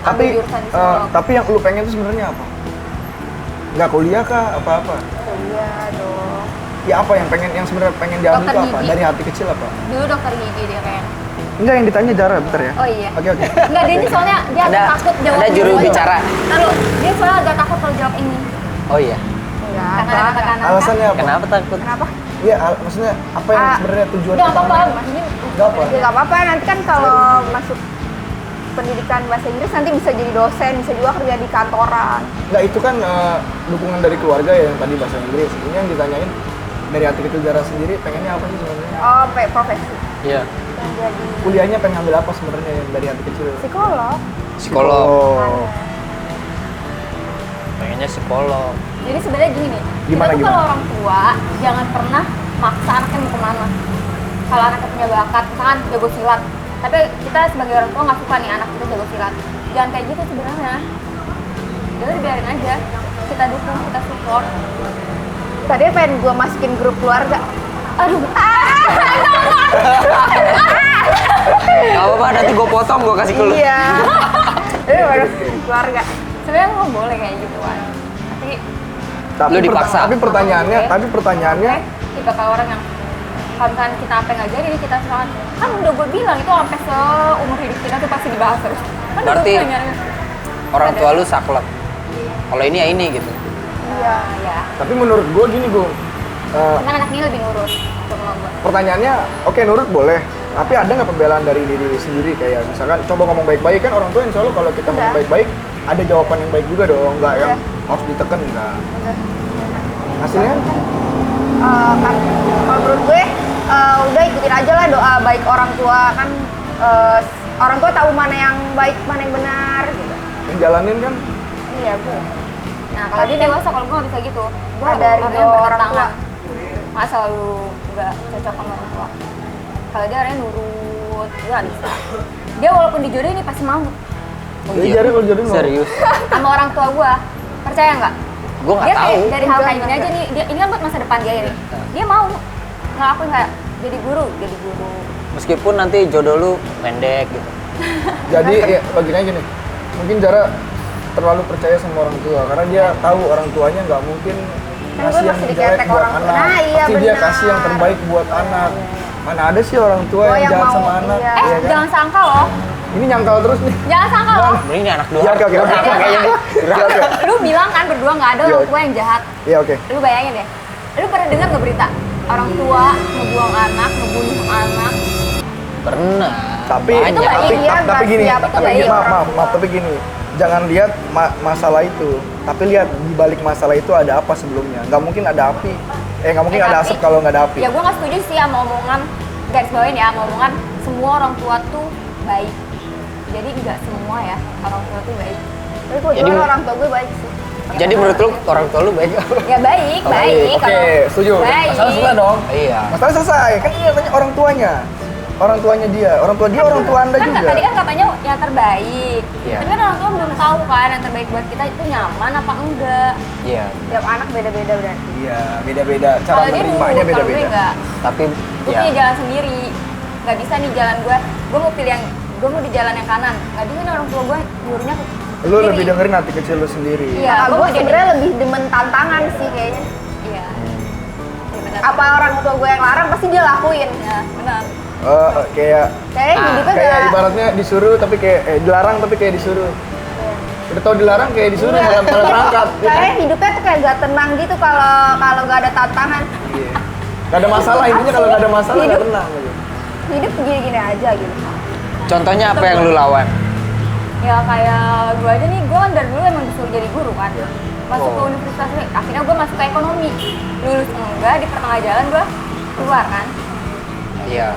Tapi ambil jurusan psikolog. tapi yang lu pengen itu sebenarnya apa? Nggak kuliah kah? Apa-apa? Iya dong. Ya apa yang sebenarnya pengen diambil Dokter itu apa? gigi. Dari hati kecil apa? Dulu dokter gigi dia kayak. Enggak, yang ditanya Zara, bentar ya. Oh iya. Oke, oke. Enggak, dia ini soalnya dia agak Ada- takut jawab ada juru ini. bicara. Lalu dia soalnya agak takut kalau jawab ini. Oh iya. Enggak. Karena ada tekanan. Alasannya apa? Kenapa takut? Kenapa? Iya, maksudnya apa yang Ah, sebenarnya tujuan Udah apa-apa. utamanya? Ini Nggak apa. Ya nggak apa-apa, nanti kan kalau masuk pendidikan bahasa Inggris nanti bisa jadi dosen, bisa juga kerja di kantoran. Enggak, itu kan dukungan dari keluarga ya yang tadi bahasa Inggris. Ini yang ditanyain dari hati kecil Zara sendiri pengennya apa sih sebenarnya? Oh, profesi. Iya. Yang jadi Kuliahnya pengen ambil apa sebenarnya yang dari hati kecil? psikolog. Psikolog. Oh. Pengennya psikolog. Jadi sebenarnya gini nih. Gimana, kita tuh gimana? kalau orang tua jangan pernah maksa anaknya mau kemana. Kalau anaknya punya bakat, misalkan jago silat, tapi kita sebagai orang tua nggak suka nih anak kita jago silat. Jangan kayak gitu sebenarnya. Jadi biarin aja. Kita dukung, kita support. Tadi pengen gue masukin grup keluarga. Aduh, Gak apa-apa, nanti gue potong, gue kasih ke lu. Iya. Jadi harus keluarga. sebenarnya lo boleh kayak gitu kan. Tapi Lu dipaksa. Tapi pertanyaannya, tipe kalau orang yang kalau misalkan kita apa yang nggak jadi nih kita misalkan kan udah gue bilang itu sampai seumur hidup kita tuh pasti dibahas terus. Kan udah Berarti gue bilang nyari. Orang tua lu saklek. Kalau ini ya ini gitu. Iya. Ya. tapi menurut gue gini gue, Cuman anak ini lebih nurut sama gue. pertanyaannya, oke nurut boleh, tapi ada nggak pembelaan dari diri sendiri kayak misalkan coba ngomong baik-baik kan orang tua insya Allah kalau kita ngomong Udah. baik-baik ada jawaban yang baik juga dong, nggak yang harus ditekan enggak. Hasilnya Kan kalau menurut gue udah ikutin aja lah doa baik orang tua kan orang tua tahu mana yang baik mana yang benar gitu. yang jalanin kan Iya bu. Nah kalau dia dewasa kalau gue nggak bisa gitu. Gue Ada ridho orangnya orang bertentangan. tua. Nggak selalu nggak cocok sama orang tua. Kalau dia orangnya nurut, dia nggak bisa. Dia walaupun dijodohin ini pasti mau Jadi jadi kalau jadi mau. Serius. sama orang tua gue. Percaya nggak? Gue nggak Dia kayak tahu. dari hal kayak gini aja nih. Ini kan buat masa depan dia ini. Dia mau ngelakuin kayak jadi guru. Meskipun nanti jodoh lu pendek gitu. Jadi ya, logikanya gini, mungkin Zara terlalu percaya sama orang tua karena dia tahu orang tuanya nggak mungkin Kan ngasih gue yang masih jelek diketek buat orang tua. anak, Nah, iya, pasti dia benar. kasih yang terbaik buat anak. Mana ada sih orang tua Oh, yang yang jahat mau, sama anak, iya. iya kan? Jangan sangka loh. Ini nyangkal terus nih. Jangan sangka loh. Mending ini anak Ya, doang. oke oke oke. Kayaknya nih. Oke, oke. Lu bilang kan berdua nggak ada Iya. orang tua yang jahat. Iya oke. Lu bayangin deh. Lu pernah dengar nggak berita? orang tua ngebuang anak, ngebunuh anak. Pernah. Tapi banyak. Itu baik, tapi, iya, tapi gini, siapa tuh tapi baik gini, maaf, orang maaf, tua. maaf, tapi gini, jangan lihat masalah itu, tapi lihat di balik masalah itu ada apa sebelumnya. Nggak mungkin ada api, nggak mungkin ada asap kalau nggak ada api. Ya gue nggak setuju sih sama omongan, garis bawain ya, sama omongan semua orang tua tuh baik. Jadi nggak semua ya orang tua tuh baik. Tapi kebetulan Jadi- orang tua gue baik sih. Jadi menurut lu orang tua lu baik? Ya baik, Oh, baik. Oke, Kalau setuju. Baik. Masalah selesai dong. Iya. Masalah selesai. Kan ini tanya orang tuanya. Orang tuanya dia, orang tua dia, orang tua Anda Kan juga. tadi kan katanya yang terbaik. Iya. Tapi kan orang tua belum tahu kan yang terbaik buat kita itu nyaman apa enggak. Iya. Tiap anak beda-beda berarti. Iya, beda-beda. Cara Kalau dia menerimanya nurut, kalau gue beda-beda. enggak. Tapi Gue ya punya jalan sendiri. Gak bisa nih jalan gue mau pilih yang gue mau di jalan yang kanan. Gak bisa nih orang tua gue nyuruhnya ke Lu kiri. lebih dengerin hati kecil lu sendiri. Iya, Nah, gue gue mau jadi sebenarnya lebih demen tantangan sih kayaknya. Iya. Iya, benar. Apa orang tua gue yang larang pasti dia lakuin. Ya, benar. Kayak Kayaknya hidupnya kayak gak ibaratnya disuruh tapi kayak dilarang tapi kayak disuruh. Udah tau dilarang kayak disuruh malah berangkat. ya kan? Kayaknya hidupnya tuh kayak gak tenang gitu kalau gak ada tantangan. Iya. Gak ada masalah, intinya kalau gak ada masalah gak Hidup. tenang gitu. Hidup gini-gini aja gitu. contohnya apa yang lu lawan? Ya kayak gue aja nih, gue kan dari dulu emang disuruh jadi guru kan. Iya. Masuk ke Oh. universitas, akhirnya gue masuk ke ekonomi. Lulus enggak, di pertengah jalan gue keluar kan. Iya.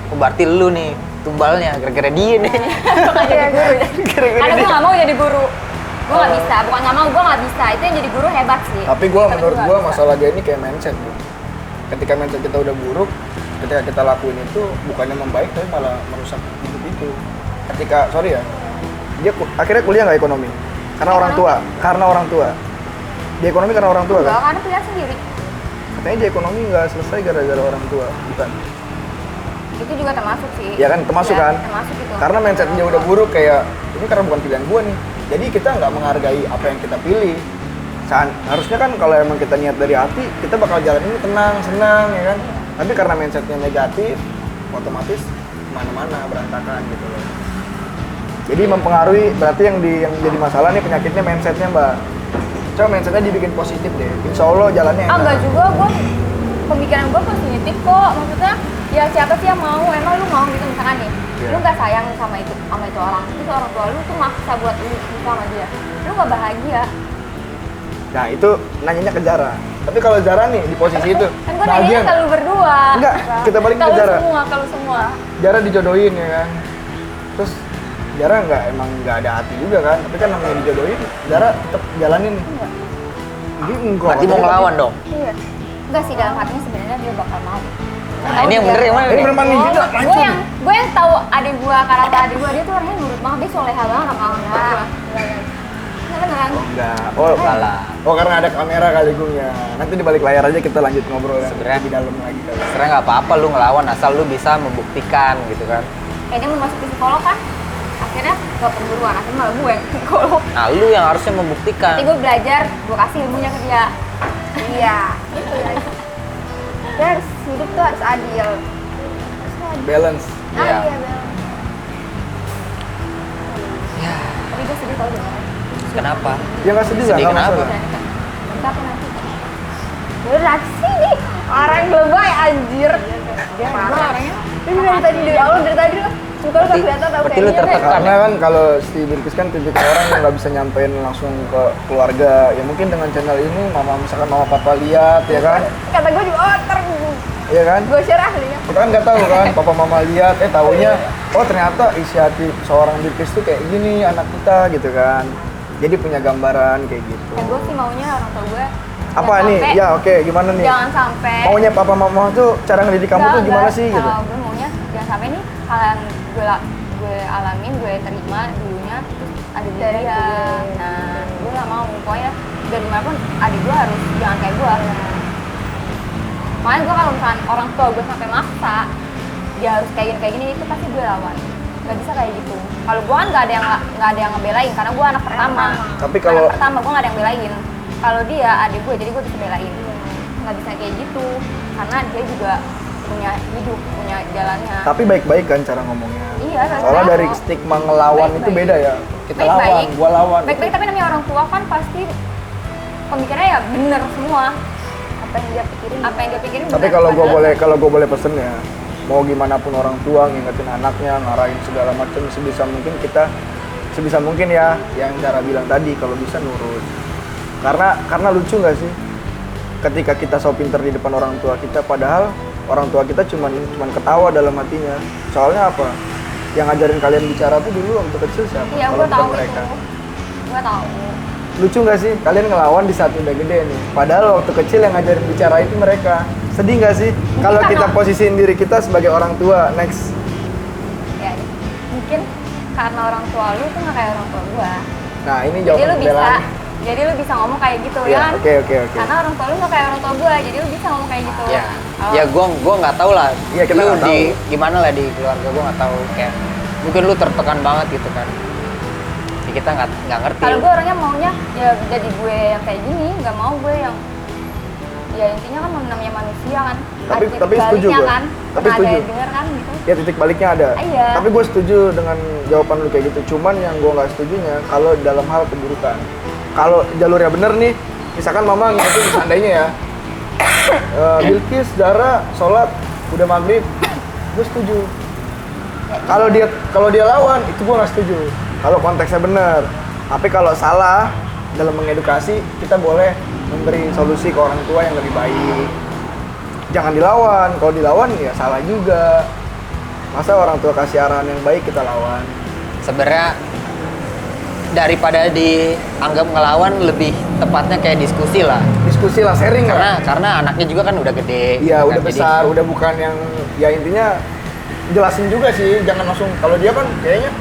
Oh, berarti lu nih tumbalnya gara-gara dia nih. Bukan jadi guru ya. Karena gue gak mau jadi guru. Gue gak bisa, bukan gak mau, gue gak bisa. Itu yang jadi guru hebat sih. Tapi menurut nggak gue bisa. masalah dia ini kayak mindset bro. Ketika mindset kita udah buruk, ketika kita lakuin itu bukannya membaik tapi malah merusak hidup itu. Ketika, sorry ya, dia akhirnya kuliah nggak ekonomi? Karena orang tua, karena orang tua. Di ekonomi karena orang tua Enggak, kan? karena pilihan sendiri. Katanya di ekonomi nggak selesai gara-gara orang tua, bukan? Itu juga termasuk sih. Ya kan, termasuk Iya, kan? Termasuk itu. Karena mindset dia udah buruk kayak ini karena bukan pilihan gua nih. Jadi kita nggak menghargai apa yang kita pilih. Harusnya kan kalau emang kita niat dari hati, kita bakal jalan ini tenang, senang ya kan. Tapi karena mindsetnya negatif, otomatis kemana-mana berantakan gitu loh. Jadi mempengaruhi, berarti yang jadi masalah nih penyakitnya mindsetnya mbak. Coba mindsetnya dibikin positif deh. Insya Allah jalannya enak. Enggak juga, gue pemikiran gue positif kok. Maksudnya ya siapa sih yang mau, emang lu mau gitu misalkan nih. Iya. Lu gak sayang sama itu orang. Terus orang tua lu tuh maksa buat lu nikah sama dia. Lu gak bahagia. Nah itu nanyanya ke Zara. Tapi kalau Zara nih di posisi itu, Kan gue nanya ke lu berdua. Enggak, kita balik ke Zara. Kalau semua. Zara dijodohin ya kan. Terus Zara emang nggak ada hati juga kan. Tapi kan namanya dijodohin, Zara tetap jalanin. Ini enggak. Berarti mau ngelawan dong. Iya. Enggak sih, dalam hatinya sebenarnya dia bakal mau. Nah, ini yang bener yang mana Ini nih? bener nih juga langsung. Gue yang tahu adik gue, karakter adik gue, dia tuh orangnya nurut banget, dia soleha banget sama gue. Enggak beneran. Enggak. Oh, Salah. Oh karena ada kamera kali gungnya. Nanti di balik layar aja kita lanjut ngobrol yang Sebenarnya- lebih dalam lagi kali. Sebenarnya nggak apa-apa lu ngelawan asal lu bisa membuktikan gitu kan. Kayaknya mau masuk ke psikolog kan, akhirnya gak perguruan, akhirnya malah gue yang ke psikolog. Nah, lu yang harusnya membuktikan. Nanti gue belajar, gue kasih ilmunya ke dia. Iya. Gitu ya. Ya, hidup tuh harus adil. Balance. Iya. Iya, Bel. Tapi gue sedih tau dengar. Kenapa? Ya nggak sedih lah. Sedih nggak kenapa? masalah. Kita apa nanti? Berat sih nih. Orang lebay anjir. Dia orangnya. Ini dari tadi dari awal dari tadi lu. Suka lu gak kelihatan tau berarti lu kayaknya. tertekan. Karena kan kalau si Birkis kan tipikal orang yang nggak bisa nyampein langsung ke keluarga. Ya mungkin dengan channel ini misalkan mama papa lihat ya kan, Kata gue juga, oh ntar ya kan. gue share ahli ya. Kita kan nggak tahu kan, papa mama lihat, taunya oh ternyata isi hati seorang Birkis tuh kayak gini anak kita gitu kan. Jadi punya gambaran kayak gitu. Ya gue sih maunya orang tua gue. Apa jangan nih? sampai- Ya oke, gimana nih? Jangan sampai. Maunya papa mama tuh cara ngedidik kamu tuh gimana sih gitu? Kalau gue maunya jangan sampai nih hal yang gue alamin, gue terima dulunya terus ada di Dari dia. gue. Nah, gue gak mau pokoknya dari mana pun adik gue harus jangan kayak gue. Makanya gue kalau misalkan orang tua gue sampai maksa dia harus kayak gini itu pasti gue lawan. Gak bisa kayak gitu. Kalau gue kan gak ada yang ngebelain karena gue anak pertama. Tapi kalau- anak pertama gue gak ada yang belain. Kalau dia adik gue jadi gue bisa belain. Nggak bisa kayak gitu karena dia juga punya hidup, punya jalannya. Tapi baik-baik kan cara ngomongnya. Iya, Soalnya baik-baik dari kok. stigma ngelawan itu Baik-baik. beda ya. Kita Baik-baik. lawan, gua lawan. Baik-baik tapi namanya orang tua kan pasti pemikirannya ya bener semua. apa yang dia pikirin. Apa yang dia pikirin? Tapi benar. kalau gue boleh pesen ya, mau gimana pun orang tua ngingetin anaknya, ngarahin segala macam sebisa mungkin ya, yang cara bilang tadi kalau bisa nurut. Karena lucu nggak sih? Ketika kita so pinter di depan orang tua kita, padahal orang tua kita cuman ketawa dalam hatinya. Soalnya apa? Yang ngajarin kalian bicara tuh dulu waktu kecil siapa? Iya, Kalau gue tahu bukan mereka. itu. Gue tahu. Lucu nggak sih? Kalian ngelawan di saat udah gede nih. Padahal waktu kecil yang ngajarin bicara itu mereka. Sedih nggak sih? Kalau kita karena- posisiin diri kita sebagai orang tua, next. Ya, mungkin karena orang tua lu tuh nggak kayak orang tua gue. Nah ini Jadi jawaban lu bisa, pembelaan. jadi lu bisa ngomong kayak gitu Iya, ya kan? oke. Karena orang tua lu nggak kayak orang tua gue, jadi lu bisa ngomong kayak gitu. Ya, Kalau- ya gua nggak tahu lah. Iya, kita lu nggak di tahu. gimana lah di keluarga gua nggak tahu kayak mungkin lu tertekan banget gitu kan. Ya, kita nggak ngerti. Kalau gue orangnya maunya ya jadi gue yang kayak gini, nggak mau gue yang ya intinya kan namanya manusia kan. Tapi- Ada tapi titik setuju baliknya gue. kan. Tapi Pernah ada setuju. yang denger kan gitu. Ya titik baliknya ada. Iya. Tapi gue setuju dengan jawaban lu kayak gitu. Cuman yang gue nggak setujunya kalau dalam hal keburukan. Kalau jalurnya bener nih, misalkan mama ngingetin seandainya ya, Bilkis, Dara, sholat, udah maghrib, gue setuju. Kalau dia lawan, itu gue nggak setuju. Kalau konteksnya bener. Tapi kalau salah dalam mengedukasi, kita boleh memberi solusi ke orang tua yang lebih baik. Jangan dilawan. Kalau dilawan ya salah juga. Masa orang tua kasih arahan yang baik kita lawan? Sebenarnya daripada dianggap ngelawan lebih tepatnya kayak diskusi lah. Diskusi lah, sharing lah. Karena anaknya juga kan udah gede. Iya, gitu udah kan. Jadi, besar, udah bukan yang ya intinya jelasin juga sih, jangan langsung. Kalau dia kan kayaknya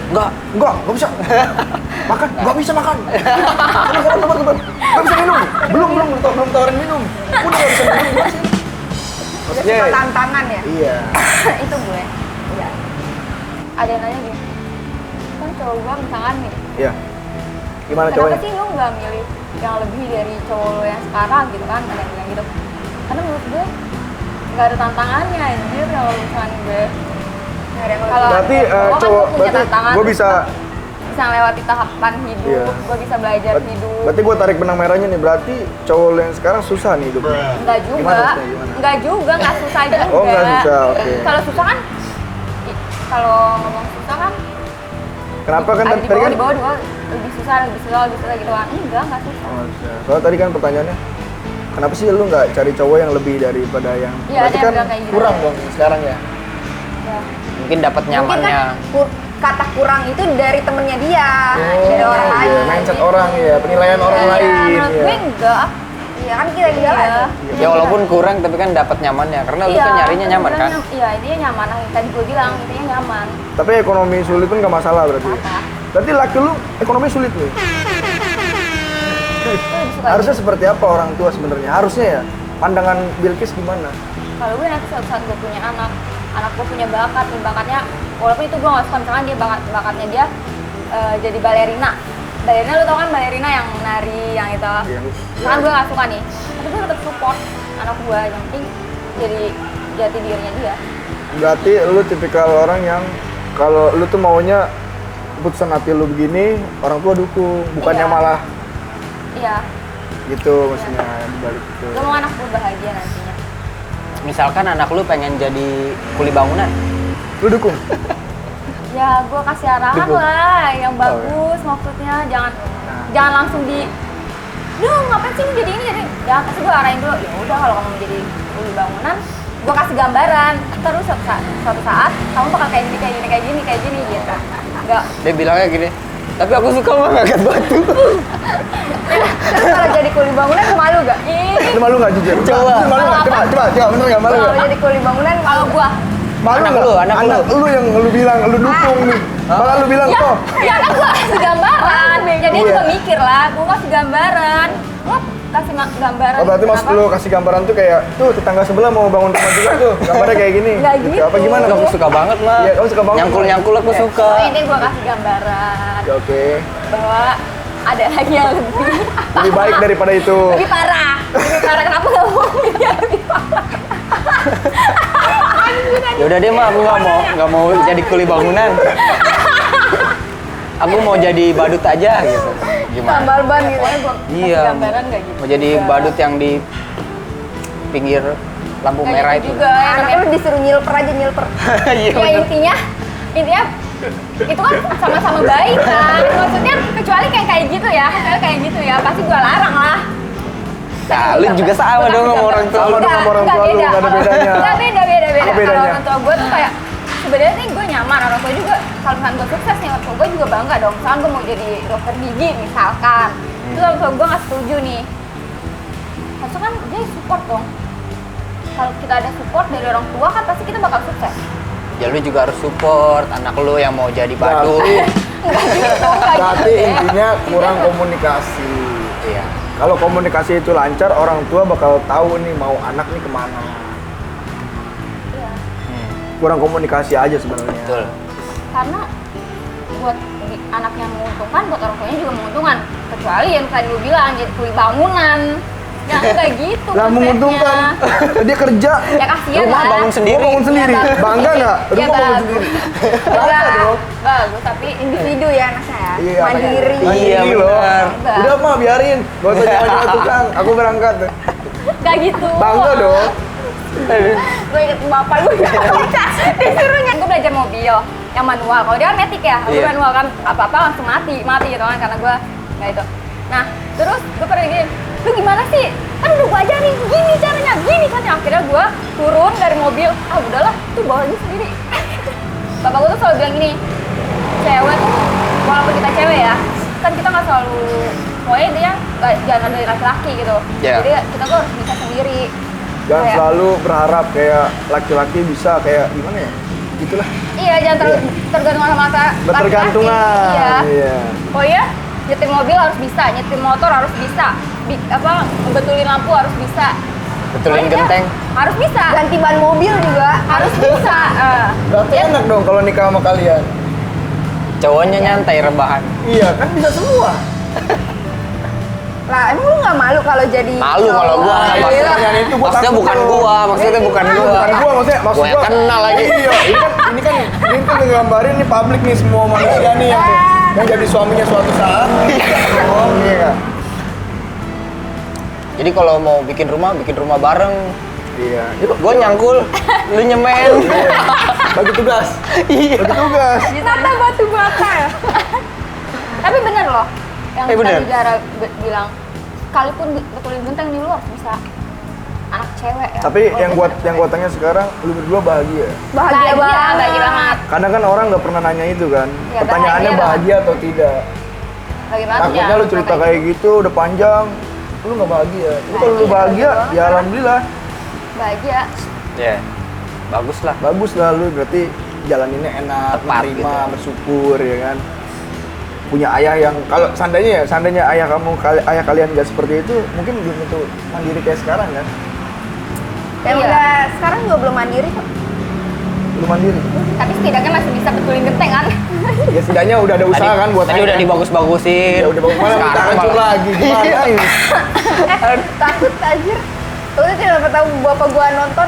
enggak bisa makan, enggak bisa makan. Sabar. Enggak bisa minum. Belum tawarin minum. Udah enggak bisa minum gimana sih? Udah suka tantangan ya. Iya. Itu gue. Iya. Ada yang nanya gini, kan cowok gue misalkan nih, Iya. Gimana kenapa cowoknya? sih lu nggak milih yang lebih dari cowok lu yang sekarang gitu kan? Ada yang bilang gitu. Karena menurut gue nggak ada tantangannya anjir kalau misalkan gue. Nggak ada yang Kalau Berarti cowok kan cowok gue punya berarti tantangan, gue bisa bisa lewati tahapan hidup, Iya. gue bisa belajar hidup. Berarti gue tarik benang merahnya nih, berarti cowok lu yang sekarang susah nih hidupnya. Enggak juga, Gimana maksudnya, gimana? enggak juga, enggak susah juga. Oh, nggak susah, oke. Kalau susah kan, kalau ngomong susah kan, Kenapa kan ada tadi di kan bawah, lebih susah gitu kan. Enggak susah. Oh, susah. Soalnya tadi kan pertanyaannya, kenapa sih lu nggak cari cowok yang lebih daripada yang Iya, ada berarti yang kan bilang kayak gitu. kurang dong sekarang ya? Ya. mungkin dapat Mungkin nyamannya. kan kata kurang itu dari temennya dia, dari orang iya, lain. mindset orang ya, penilaian orang Iya, lain menurut ya. gue enggak. Iya kan kita juga Iya. ada. Ya walaupun kurang tapi kan dapat nyamannya karena lu kan nyarinya nyaman kan. Iya, intinya nyaman. Tadi gue bilang, intinya nyaman. Tapi ekonomi sulit pun nggak masalah berarti. Apa? Berarti laki lu ekonomi sulit nih. Itu lebih suka Harusnya seperti apa orang tua sebenarnya? Harusnya ya. Pandangan Bilkis gimana? kalau gue nanti suatu saat gue punya anak gue punya bakat nih, bakatnya walaupun itu gue gak suka, misalkan dia bakatnya dia jadi balerina lu tau kan balerina yang nari yang itu Yang misalkan gue gak suka nih, tapi gue tetap support anak gue, yang penting jadi jati dirinya dia. Berarti lu tipikal orang yang kalau lu tuh maunya keputusan hati lu begini, orang tua dukung, bukannya Iya. malah Iya, gitu maksudnya dibalik itu. gue mau anak gue bahagia nantinya. Misalkan anak lu pengen jadi kuli bangunan. Lu dukung? Ya gue kasih arahan Dukung. lah yang Oh, bagus, maksudnya jangan langsung duh ngapain sih lu jadi ini jadi ya kasih gue arahin dulu, ya udah kalau kamu mau jadi kuli bangunan gue kasih gambaran, terus suatu saat kamu bakal kayak gini gitu. Enggak. Dia bilangnya gini, tapi aku suka mah ngangkat batu. Terus kalau jadi kuli bangunan lu malu gak? Lu malu nggak jujur? Coba. Lu malu nggak? Coba, bener nggak malu Kalau nggak? jadi kuli bangunan Kalau gua Malu Anak nggak? lu, anak lu yang lu bilang lu dukung nih. Malah lu bilang ya, kok. ya kan gua kasih gambaran, jadi Iya. juga mikir lah, gua kasih gambaran, gua kasih gambaran. Oh berarti maksud Kenapa? lu kasih gambaran tuh kayak tuh tetangga sebelah mau bangun rumah juga tuh gambarnya kayak gini. Nggak gitu. Apa gimana? Aku suka banget mah. Iya, kamu suka banget. Nyangkul aku suka. Oh, ini gua kasih gambaran Oke. bahwa ada lagi yang Lebih baik daripada itu. lebih parah. Kenapa nggak mau yang lebih parah? Ya udah deh mah aku nggak mau jadi kuli bangunan. Aku mau jadi badut aja gitu. Gimana? tambal ban gitu. Pokoknya gua kasih Iya. gambaran nggak gitu. Mau jadi badut yang di pinggir lampu Nggak merah gitu itu. juga ya, Anaknya lu disuruh nyilper aja nyilper. Iya, ya bener. intinya itu kan sama-sama baik kan, maksudnya kecuali kayak gitu ya, pasti gue larang lah. Nah, lu juga sama dong sama orang tua. Sama dong sama orang tua lu, nggak ada bedanya. Nggak beda. Apa Kalau bedanya? orang tua gue tuh kayak sebenarnya nih gue nyaman, orang tua juga kalau misalkan gue sukses nih orang tua gue juga bangga dong. Misalkan gue mau jadi dokter gigi misalkan, itu orang tua gue nggak setuju nih. Harusnya kan dia support dong. Kalau kita ada support dari orang tua kan pasti kita bakal sukses. Ya lu juga harus support anak lu yang mau jadi badut. Enggak gitu, enggak Berarti gitu. intinya kurang komunikasi. Iya. Kalau komunikasi itu lancar, orang tua bakal tahu nih mau anak nih kemana. Iya. Kurang komunikasi aja sebenarnya. Betul. Karena buat anaknya menguntungkan, buat orang tuanya juga menguntungkan. Kecuali yang tadi lu bilang jadi kuli bangunan. Ya kayak gitu Lah konsepnya. menguntungkan, dia kerja, Ya kasihan Rumah lah. bangun sendiri. Gua bangun sendiri. Ya, bagus. Bangga nggak? Ya Rumah bangun bagus. sendiri. Bangga dong. Bagus, tapi Individu ya anaknya ya. Iya, Mandiri. Iya, Mandiri loh. benar. Udah mah biarin, gak usah nyawa tukang, aku berangkat. Gak gitu. Bangga dong. Gue inget bapak gue disuruhnya. Gue belajar mobil yang manual. Kalau dia kan metik ya, gue Iya. manual kan apa-apa langsung mati gitu kan karena gue nggak itu. Nah, terus gue pernah gini, lu gimana sih? Kan udah gue ajarin gini caranya. Akhirnya gue turun dari mobil, udahlah, tuh bawa aja sendiri. Bapak gue tuh selalu bilang gini, cewek tuh, walaupun kita cewek ya, kan kita nggak selalu, pokoknya dia jangan dari laki-laki gitu. Iya. Jadi kita tuh harus bisa sendiri. Jangan Kayak- selalu berharap kayak laki-laki bisa kayak gimana ya? Gitulah. Iya, jangan terlalu tergantung sama laki-laki. Bertergantungan. Iya. Iya. Oh iya, nyetir mobil harus bisa, nyetir motor harus bisa, ngebetulin lampu harus bisa. Betulin Pokoknya genteng. Harus bisa. Ganti ban mobil juga. Harus bisa. Berarti enak dong kalau nikah sama kalian. Cowoknya nyantai rebahan. Iya, kan bisa semua. Lah emang lu nggak malu kalau jadi Malu cowok? kalau gua. Iya, Maksudnya, yang itu gua maksudnya takut bukan tuh. gua, maksudnya bukan gua. Bukan gua, maksudnya Gua yang kenal lagi. Iya, ini kan ngegambarin nih publik nih semua manusia nih yang jadi suaminya suatu saat. Oh, iya kan? Jadi kalau mau bikin rumah bareng. Iya. Yuk, Gua nyangkul, lu nyemen. bagi tugas. Iya. Bagi tugas. Tata batu bata ya. Tapi bener loh, yang bener. tadi Zara bilang, sekalipun betulin genteng nih lu harus bisa. Anak cewek ya. Tapi yang gua tanya sekarang, lu berdua bahagia? Bahagia banget. Bahagia banget. Kadang kan orang nggak pernah nanya itu kan. Ya, Pertanyaannya bahagia bahagia atau tidak. Bahagia banget. Takutnya lu cerita kayak gitu udah panjang, lu nggak bahagia. Tapi kalau lu bahagia, ya alhamdulillah. Bahagia. Ya. Bagus lah. Bagus lah lu, berarti jalaninnya enak, Tepat menerima, gitu. bersyukur ya kan. Punya ayah yang kalau seandainya ayah kalian nggak seperti itu, mungkin belum tentu mandiri kayak sekarang kan. Yang Iya. udah sekarang juga belum mandiri kok. Belum mandiri. Tapi setidaknya masih bisa betulin genteng kan. Ya setidaknya udah ada usaha kan buat Tadi ayah. udah dibagus-bagusin. Ya udah bagus mana minta Sekarang hancur malah- lagi gimana ini? Takut anjir. Tuh tidak dapat tahu bapak gua nonton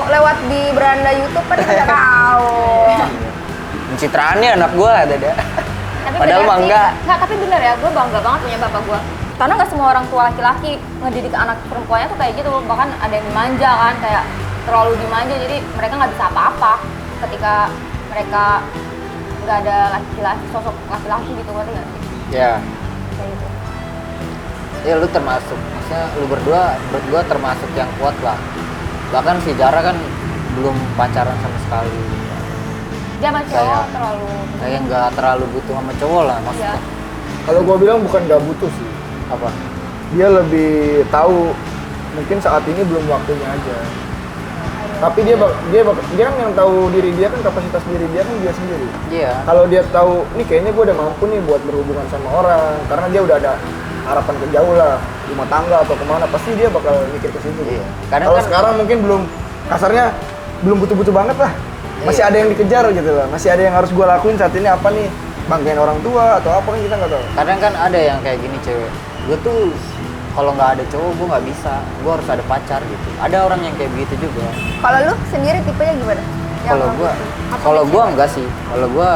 lewat di beranda YouTube kan dia nggak tahu. Pencitraannya anak gua ada. Tapi Padahal bener mah sih. enggak. Tapi bener ya, gue bangga banget punya bapak gue. Karena nggak semua orang tua laki-laki ngedidik anak perempuannya tuh kayak gitu. Bahkan ada yang dimanja kan, kayak terlalu dimanja. Jadi mereka nggak bisa apa-apa ketika mereka nggak ada laki-laki, sosok laki-laki gitu, ngerti nggak sih? Ya. Kayak gitu. Ya lu termasuk, maksudnya lu berdua menurut gua termasuk yang kuat lah. Bahkan si Zara kan belum pacaran sama sekali. Dia sama cowok Kayak- terlalu. Kayak nggak terlalu butuh sama cowok lah Iya. maksudnya. Kalau gua bilang bukan nggak butuh sih. Apa? Dia lebih tahu mungkin saat ini belum waktunya aja. Tapi dia kan yang tahu diri dia kan, kapasitas diri dia kan dia sendiri. Iya. Kalau dia tahu nih kayaknya gue udah mampu nih buat berhubungan sama orang, karena dia udah ada harapan ke jauh lah, rumah tangga atau kemana, pasti dia bakal mikir ke situ. Iya. Kadang Kalau kan- sekarang mungkin belum, kasarnya belum butuh-butuh banget lah. Masih Iya. ada yang dikejar gitu lah, masih ada yang harus gue lakuin saat ini apa nih, banggain orang tua atau apa kan kita nggak tahu. Kadang kan ada yang kayak gini cewek. Gue tuh kalau nggak ada cowok gue nggak bisa. Gue harus ada pacar gitu. Ada orang yang kayak begitu juga. Kalau lu sendiri tipenya gimana? Kalau gue, enggak sih. Kalau gue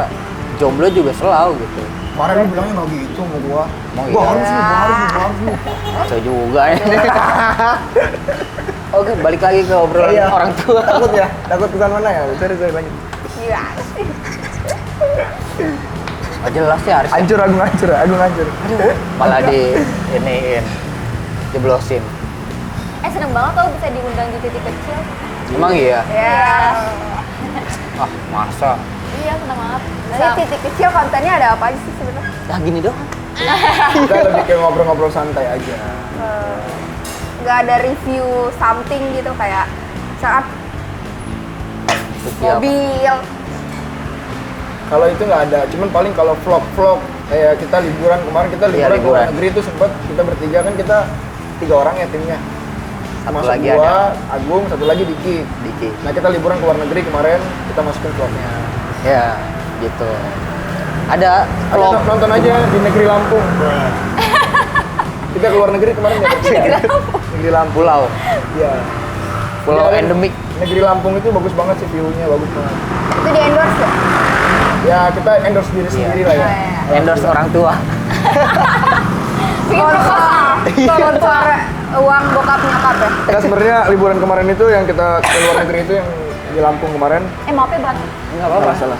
jomblo juga selalu gitu. Kemarin lu bilangnya nggak gitu sama gue. Mau Gue iya. harus nih, gue harus nih, gue harus nih. So juga ya. Oke, balik lagi ke obrolan Iya. orang tua. Takut ya? Takut kesan mana ya? Sorry lanjut. Iya. Oh, jelas ya harusnya. Hancur, Agung hancur. Malah di iniin, jeblosin. Seneng banget tau bisa diundang di titik kecil. Emang iya? Ya. Ah, masa? Iya, seneng banget. Jadi titik kecil kontennya ada apa aja sih sebenarnya? Nah, gini doang. Kita lebih kayak ngobrol-ngobrol santai aja. Nggak ada review something gitu kayak saat Suci apa? mobil. Kalau itu nggak ada, cuman paling kalau vlog-vlog kayak kita liburan kemarin kita Iya, liburan ke luar liburan. negeri itu sempat kita bertiga kan kita 3 orang ya timnya. Satu Masuk lagi gua, ada. Agung, satu lagi Diki. Diki. Nah kita liburan ke luar negeri kemarin kita masukin vlognya. Ya, gitu. Ada Ada vlog. nonton aja di negeri Lampung. Kita ke luar negeri kemarin ya bertiga. Negeri Lampung. Pulau. Iya. Pulau Iya, endemik. Negeri Lampung itu bagus banget sih view-nya, bagus banget. Itu di endorse ya? Ya kita endorse diri sendiri lah ya. Endorse orang tua. Sponsor uang bokap nyokap ya? Ya sebenarnya liburan kemarin itu yang kita ke luar negeri itu yang di Lampung kemarin Maaf ya Batu. Enggak nggak masalah.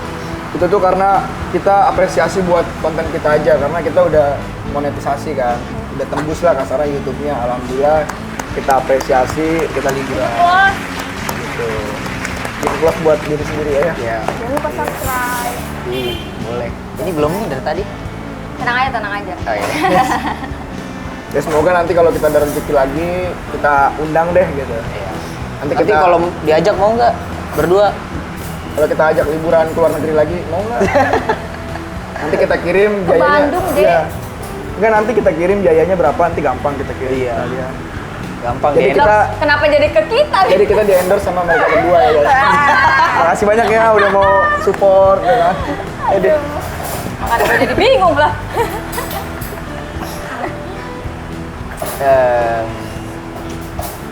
Itu tuh karena kita apresiasi buat konten kita aja karena kita udah monetisasi kan, udah tembus lah kasarnya YouTube-nya. Alhamdulillah kita apresiasi, kita liburan. Wah, Gitu. Jadi plus buat diri sendiri ya. Ya, Jangan lupa subscribe. boleh. Ini belum nih dari tadi. tenang aja, tenang aja. Oh, iya. Ya semoga nanti kalau kita ada rezeki lagi kita undang deh gitu. Iya. Nanti Nanti kita kalau diajak mau nggak berdua? kalau kita ajak liburan ke luar negeri lagi mau nggak? Nanti kita kirim Ke biayanya. Bandung, deh. Iya. Enggak nanti kita kirim biayanya berapa nanti gampang kita kirim. Iya. ke kalian. Gampang Jadi deh. kita- Kenapa jadi ke kita? Jadi kita di endorse sama mereka berdua ya guys. Makasih banyak ya udah mau support ya kan. Aduh. Makanya gue jadi bingung lah.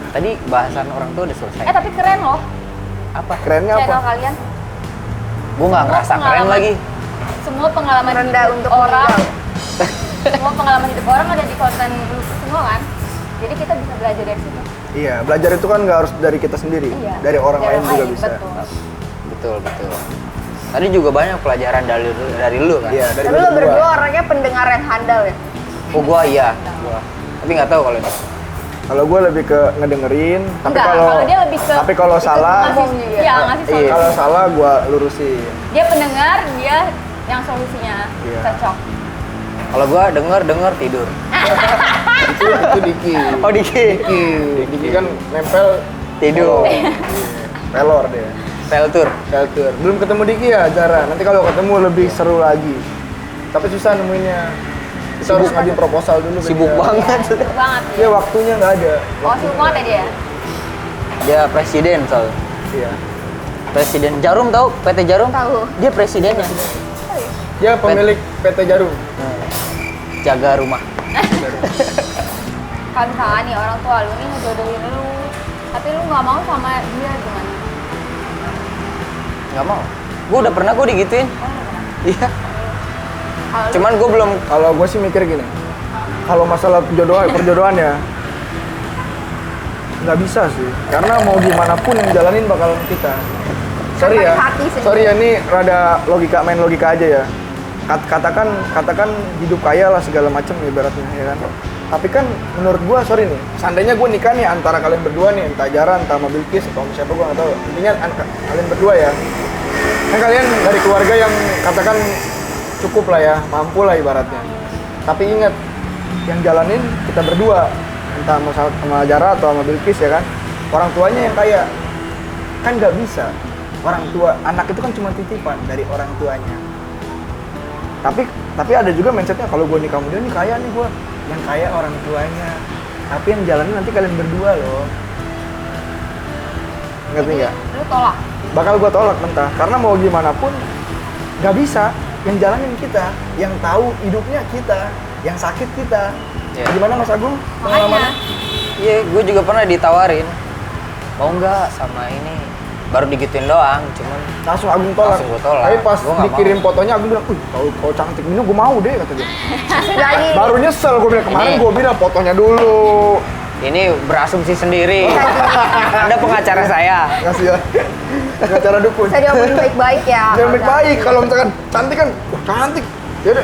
Tadi bahasan orang tua udah selesai. Tapi keren loh Apa? Kerennya channel apa? kalian. Gue nggak ngerasa keren Pengalaman. lagi. Semua pengalaman Rendah hidup untuk orang. meninggal. Semua pengalaman hidup orang ada di konten lu semua kan. Jadi kita bisa belajar dari situ. Iya, belajar itu kan nggak harus dari kita sendiri, Iya. dari orang lain juga bisa. Betul. Betul, betul. Tadi juga banyak pelajaran dari lu kan? Iya, dari Tapi lo berdua orangnya pendengar yang handal ya? Oh, gua iya. Gua. Tapi nggak tahu kalau ini. Kalau gue lebih ke ngedengerin, tapi Enggak, kalau dia lebih ke tapi kalau ikut salah, ngasih, iya, ngasih Iya. solusi. kalau salah gue lurusin. Dia pendengar, dia yang solusinya Iya. cocok. Kalau gua denger tidur. Itu Diki. Oh, Diki. Diki kan nempel Tidur. Iya. Pelor dia. Peltur. Shelter. Belum ketemu Diki ya, Zara. Nanti kalau ketemu lebih seru lagi. Tapi susah nemuinnya. Kita harus ngajuin proposal dulu. ke Sibuk dia. banget. Sibuk banget Iya, waktunya nggak ada. Oh, sibuk banget ya dia? Dia presiden soalnya. Iya. Presiden Jarum tahu PT Jarum? Tahu. Dia presidennya. Dia pemilik PT Jarum. Jaga rumah. Kalau misalnya nih orang tua lu nih ngejodohin lu, tapi lu nggak mau sama dia gimana? Nggak mau. Gua udah pernah digituin. Iya. Kalau lu- Cuman gua belum. Kalau gue sih mikir gini, kalau masalah perjodohan ya, nggak bisa sih. Karena mau gimana pun yang jalanin bakal kita. Sorry ya, Pakai hati sendiri. sorry ya, ini rada main logika aja ya. Katakan hidup kaya lah segala macam ibaratnya ya kan. Tapi kan menurut gua, sorry nih, seandainya gua nikah nih antara kalian berdua nih, entah Jara, entah sama Bilkis atau sama siapa gua nggak tahu. Intinya kalian berdua ya. Kan kalian dari keluarga yang katakan cukup lah ya, mampu lah ibaratnya. Tapi ingat, yang jalanin kita berdua, entah sama Jara atau sama Bilkis ya kan. Orang tuanya yang kaya, kan nggak bisa. Orang tua, anak itu kan cuma titipan dari orang tuanya. Tapi ada juga mindsetnya kalau gue nikah muda nih kaya nih gue, yang kaya orang tuanya. Tapi yang jalanin nanti kalian berdua loh. Ngerti nggak? lu tolak. Bakal gue tolak mentah, karena mau gimana pun nggak bisa. Yang jalanin kita, yang tahu hidupnya kita, yang sakit kita. Iya. Gimana Mas Agung? Makanya Pengalamannya? Iya, gue juga pernah ditawarin. Mau nggak sama ini? Baru digituin doang, cuman Langsung Agung tolak. Langsung gua tolak. Tapi pas Gua nggak dikirim fotonya Agung bilang, kalau cantik ini gue mau deh kata dia. Lagi. Baru nyesel gue bilang kemarin Ini- gue bilang fotonya dulu. Ini berasumsi sendiri. Anda pengacara saya. Kasih ya. Pengacara dukun. Saya diomongin baik-baik ya. Jangan baik-baik. Kalau misalkan cantik kan, wah cantik. Jadi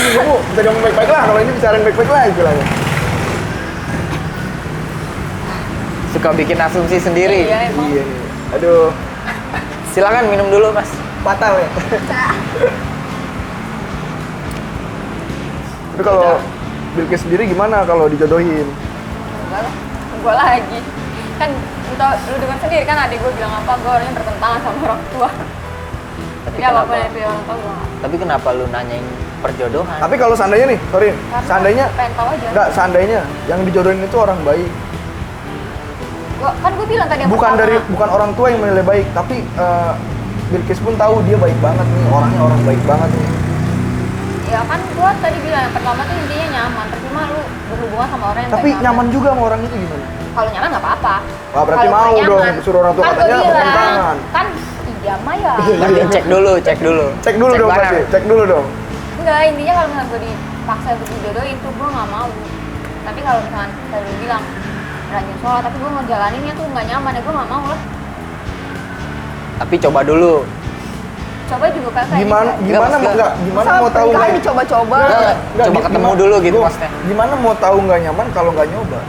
juga bu, bisa diomong baik-baik lah. Kalau ini bicarain baik-baik lah istilahnya. Suka bikin asumsi sendiri. Iya emang. Iya nih. Aduh, Silakan minum dulu, Mas. fatal ya. Tapi kalau Bilkis sendiri gimana kalau dijodohin? Enggak lah, gue lagi. Kan lu dengar sendiri kan adik gue bilang apa, gue orangnya bertentangan sama orang tua. Tapi Jadi apa-apa kenapa? yang pilih orang tua gue nggak. Tapi kenapa lu nanyain perjodohan? Tapi kalau seandainya nih, sorry, Karena seandainya pengen tahu aja. enggak, seandainya yang dijodohin itu orang baik. Kan gue bilang tadi yang pertama. Bukan orang tua yang menilai baik, tapi Bilkis pun tahu dia baik banget nih, orangnya orang baik banget nih. Ya kan gue tadi bilang yang pertama tuh intinya nyaman. Percuma lu berhubungan sama orang yang Tapi baik nyaman juga sama orang itu gimana? Kalau nyaman nggak apa-apa. Wah, berarti Kalau mau nggak dong, nyaman, suruh orang tua kan katanya gua pegang bilang, tangan. Kan iya mah ya. Berarti cek dulu. Cek dulu dong barang. pasti, cek dulu dong. Enggak, intinya kalau misalnya gue dipaksa untuk dijodohin tuh gue nggak mau. Tapi kalau misalnya tadi lu bilang rajin sholat, tapi gue ngejalaninnya tuh nggak nyaman ya gue nggak mau lah. Tapi coba dulu. Coba juga kan kayak Gimana gitu. gimana Masa mau tahu pernikahan nggak? dicoba-coba. Nggak, coba ketemu dulu gitu maksudnya. Gimana mau tahu nggak nyaman kalau nggak nyoba?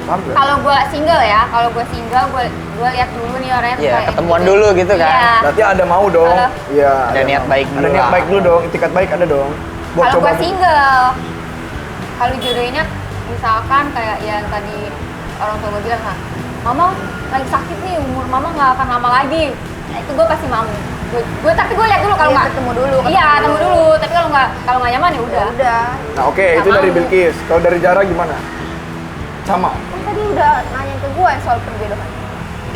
Paham nggak? Kalau gue single ya, kalau gue single gue lihat dulu nih orangnya tuh Iya, kayak ketemuan gitu. dulu gitu kan. Iya. Berarti ada mau dong. Ada. Iya. Ada niat mau. baik Ada dulu niat lah. baik dulu dong, itikat baik ada dong. Buat Kalau coba. gue single, kalau jodohinnya misalkan kayak yang tadi orang tua gue bilang kan, mama lagi sakit nih, umur mama nggak akan lama lagi. Nah, itu gue pasti mau. Tapi gue lihat dulu kalau Iya, nggak ketemu dulu, Iya, ketemu ketemu dulu. dulu. Tapi kalau nggak nyaman ya Ya udah. udah. Nah, oke, Nggak itu dari mau. Bilkis. Kalau dari Jara gimana? Sama. Kan tadi udah nanya ke gue soal perjodohan.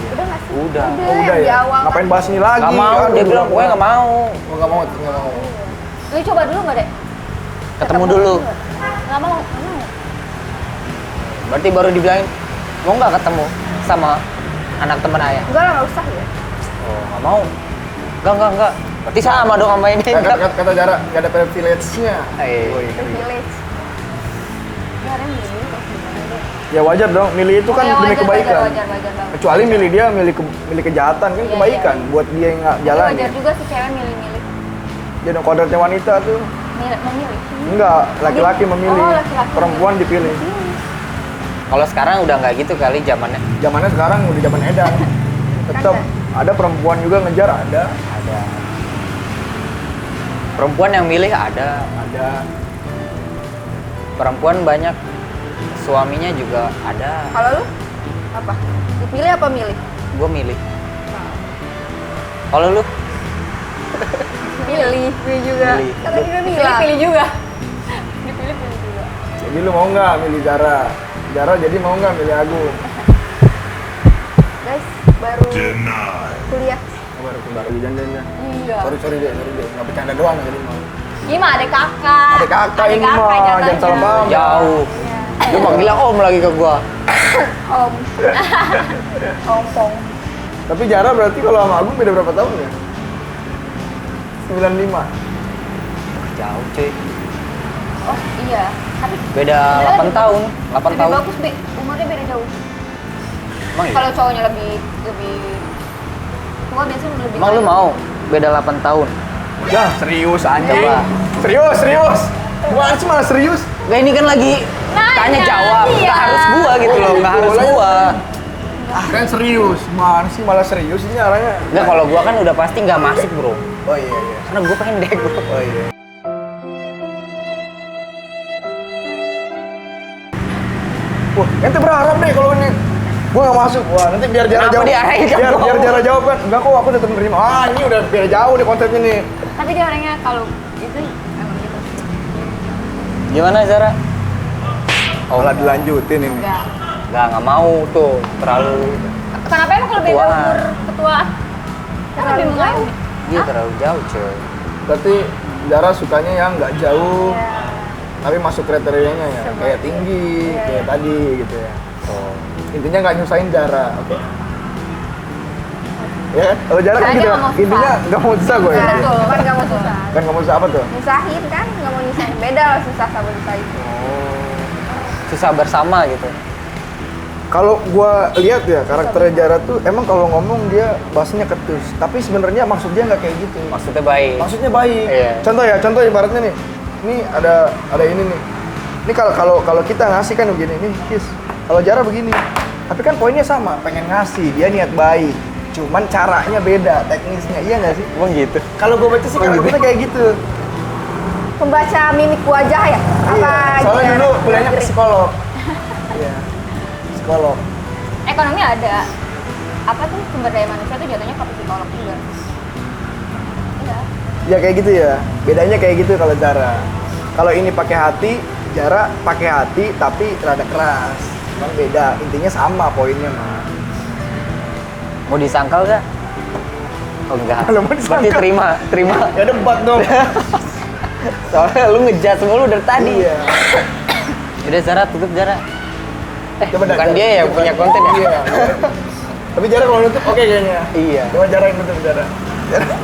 Udah nggak sih? Udah. Oh, udah yang di ya. awal Ngapain kan. bahas ini lagi? Gak mau, Aduh, dia bilang gue gak mau. Oh, nggak mau, nggak mau. Lu coba dulu nggak deh? Ketemu dulu. Nggak mau, nggak mau. Berarti baru dibilangin, mau nggak ketemu sama anak teman ayah? Enggak lah, nggak usah ya. Oh, nggak mau. Enggak. Berarti sama dong sama ini. Kata Jara, nggak ada privilege-nya. Eh, Privilege. Ya, orang milih dulu kok gimana deh. Ya wajar dong, milih itu kan Oh, ya, demi wajar, kebaikan. Wajar banget. Kecuali milih dia milih kejahatan kan Iya, kebaikan iya. buat dia yang nggak Tapi jalan. wajar juga sih cewek milih-milih. Jadi kodratnya wanita tuh Memilih. enggak, laki-laki memilih, Oh, laki-laki perempuan dipilih. kalau sekarang udah nggak gitu kali zamannya. Zamannya sekarang udah zaman edan. Tetap ada perempuan juga ngejar ada. Ada. Perempuan yang milih ada. Ada. Perempuan banyak. Suaminya juga ada. Kalau lu apa? Dipilih apa milih? Gue milih. Kalau lu? Pilih juga. Milih. Kata dia Pilih bilang. pilih juga. Dipilih juga. Jadi lu mau nggak milih Jara? Jara jadi mau nggak milih Agung? Guys, baru kuliah. Baru jangan. Iya. Sorry deh, nggak bercanda doang jadi mau. Gimana ada kakak? Ada kakak ini kakak mah, jatahnya. jangan salah paham. Jauh. Lu manggilnya om lagi ke gua. Om. Ompong. Tapi Jara berarti kalau sama Agung beda berapa tahun ya? 95. Jauh cuy. Oh iya. Tapi Beda sebenarnya 8 tahun. 8 lebih tahun. bagus umurnya beda jauh. Emang iya? Kalau cowoknya lebih tua biasanya lebih. Emang lu mau beda 8 tahun? Ya, serius anjing. Coba. Serius. Gimana sih malah serius? Nah ini kan lagi Nanya, tanya jawab, iya. nggak harus gua gitu loh, nggak harus Boleh. gua. Ah, kan serius. Gimana sih malah serius ini arahnya? Nggak, kalau gua kan udah pasti nggak masuk bro, Oh iya. karena gua pendek bro. Oh iya. Wah, ente berharap deh kalau ini gua nggak masuk. Wah, nanti biar Jara Kenapa jawab. diarahin ke Biar bawah? Jara jawab kan. Enggak kok, aku tetap menerima. Ah, ini udah biar jauh nih konsepnya nih. Tapi dia orangnya kalau itu emang gitu. Gimana Zara? Malah dilanjutin ini. Enggak. Nggak mau tuh, terlalu Kenapa emang kalau beda Ketuaan. umur ketua? Kan lebih mengayomi. Iya terlalu jauh cuy. Berarti Jara sukanya yang nggak jauh, Ya. tapi masuk kriterianya ya. Kayak tinggi, kayak tadi gitu ya. Oh. Intinya nggak nyusahin Jara, oke? Ya kan? Kalau Jara kan Soalnya gitu, nggak mau susah. intinya nggak mau susah gue. Nah, Ya. Betul. kan nggak mau susah. Kan nggak mau susah apa tuh? Nyusahin kan, nggak mau nyusahin. Beda lah susah sama nyusahin. Susah bersama gitu. Kalau gua lihat ya karakternya Jara tuh emang kalau ngomong dia bahasanya ketus, tapi sebenarnya maksud dia nggak kayak gitu. Maksudnya baik. Maksudnya baik. Iya. Contoh ibaratnya nih. Ini ada ini nih. Ini kalau kita ngasih kan begini nih, Kis. Kalau Jara begini. Tapi kan poinnya sama, pengen ngasih, dia niat baik. Cuman caranya beda, teknisnya. Iya nggak sih? Emang gitu. Kalau gua baca sih karakternya kayak gitu. Pembaca mimik wajah ya? Apa Iya. Soalnya gimana? dulu kuliahnya ke psikolog. Iya. Psikolog. Ekonomi ada. Apa tuh sumber daya manusia tuh jatuhnya ke psikolog juga. Iya. Ya kayak gitu ya. Bedanya kayak gitu kalau Jara. Kalau ini pakai hati, Jara pakai hati tapi rada keras. Cuman beda, intinya sama poinnya mah. Mau disangkal gak? Oh enggak. Kalau mau disangkal. Berarti terima. Ya debat dong. Soalnya lu ngejudge mulu dari tadi. Iya. Udah Zara, tutup Zara. Coba dah, Bukan Jara. dia yang Coba. punya konten ya? Iya. Tapi Jara kalau nutup oke kayaknya. Iya. Coba Jara yang nutup Jara.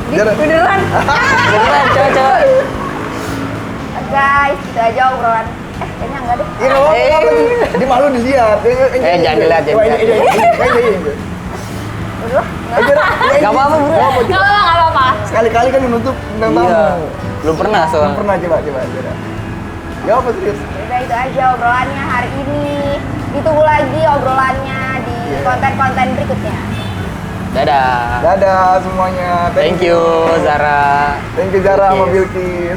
Jara. Beneran? Beneran, coba. Guys, gitu aja obrolan. Kayaknya enggak deh. Iya, apa sih? Dia malu dilihat. Jangan dilihat, Coba jangan ini. Udah, Gak apa-apa bro. Nggak apa-apa. Sekali-kali kan menutup tentang tamu. Iya. Belum pernah Belum soalnya. pernah coba Jara. Ya apa serius? udah itu aja obrolannya hari ini. Ditunggu lagi obrolannya di Iya. konten-konten berikutnya. Dadah. Dadah semuanya. Thank you Zara. Thank you Zara sama Bilkis. Bilkis.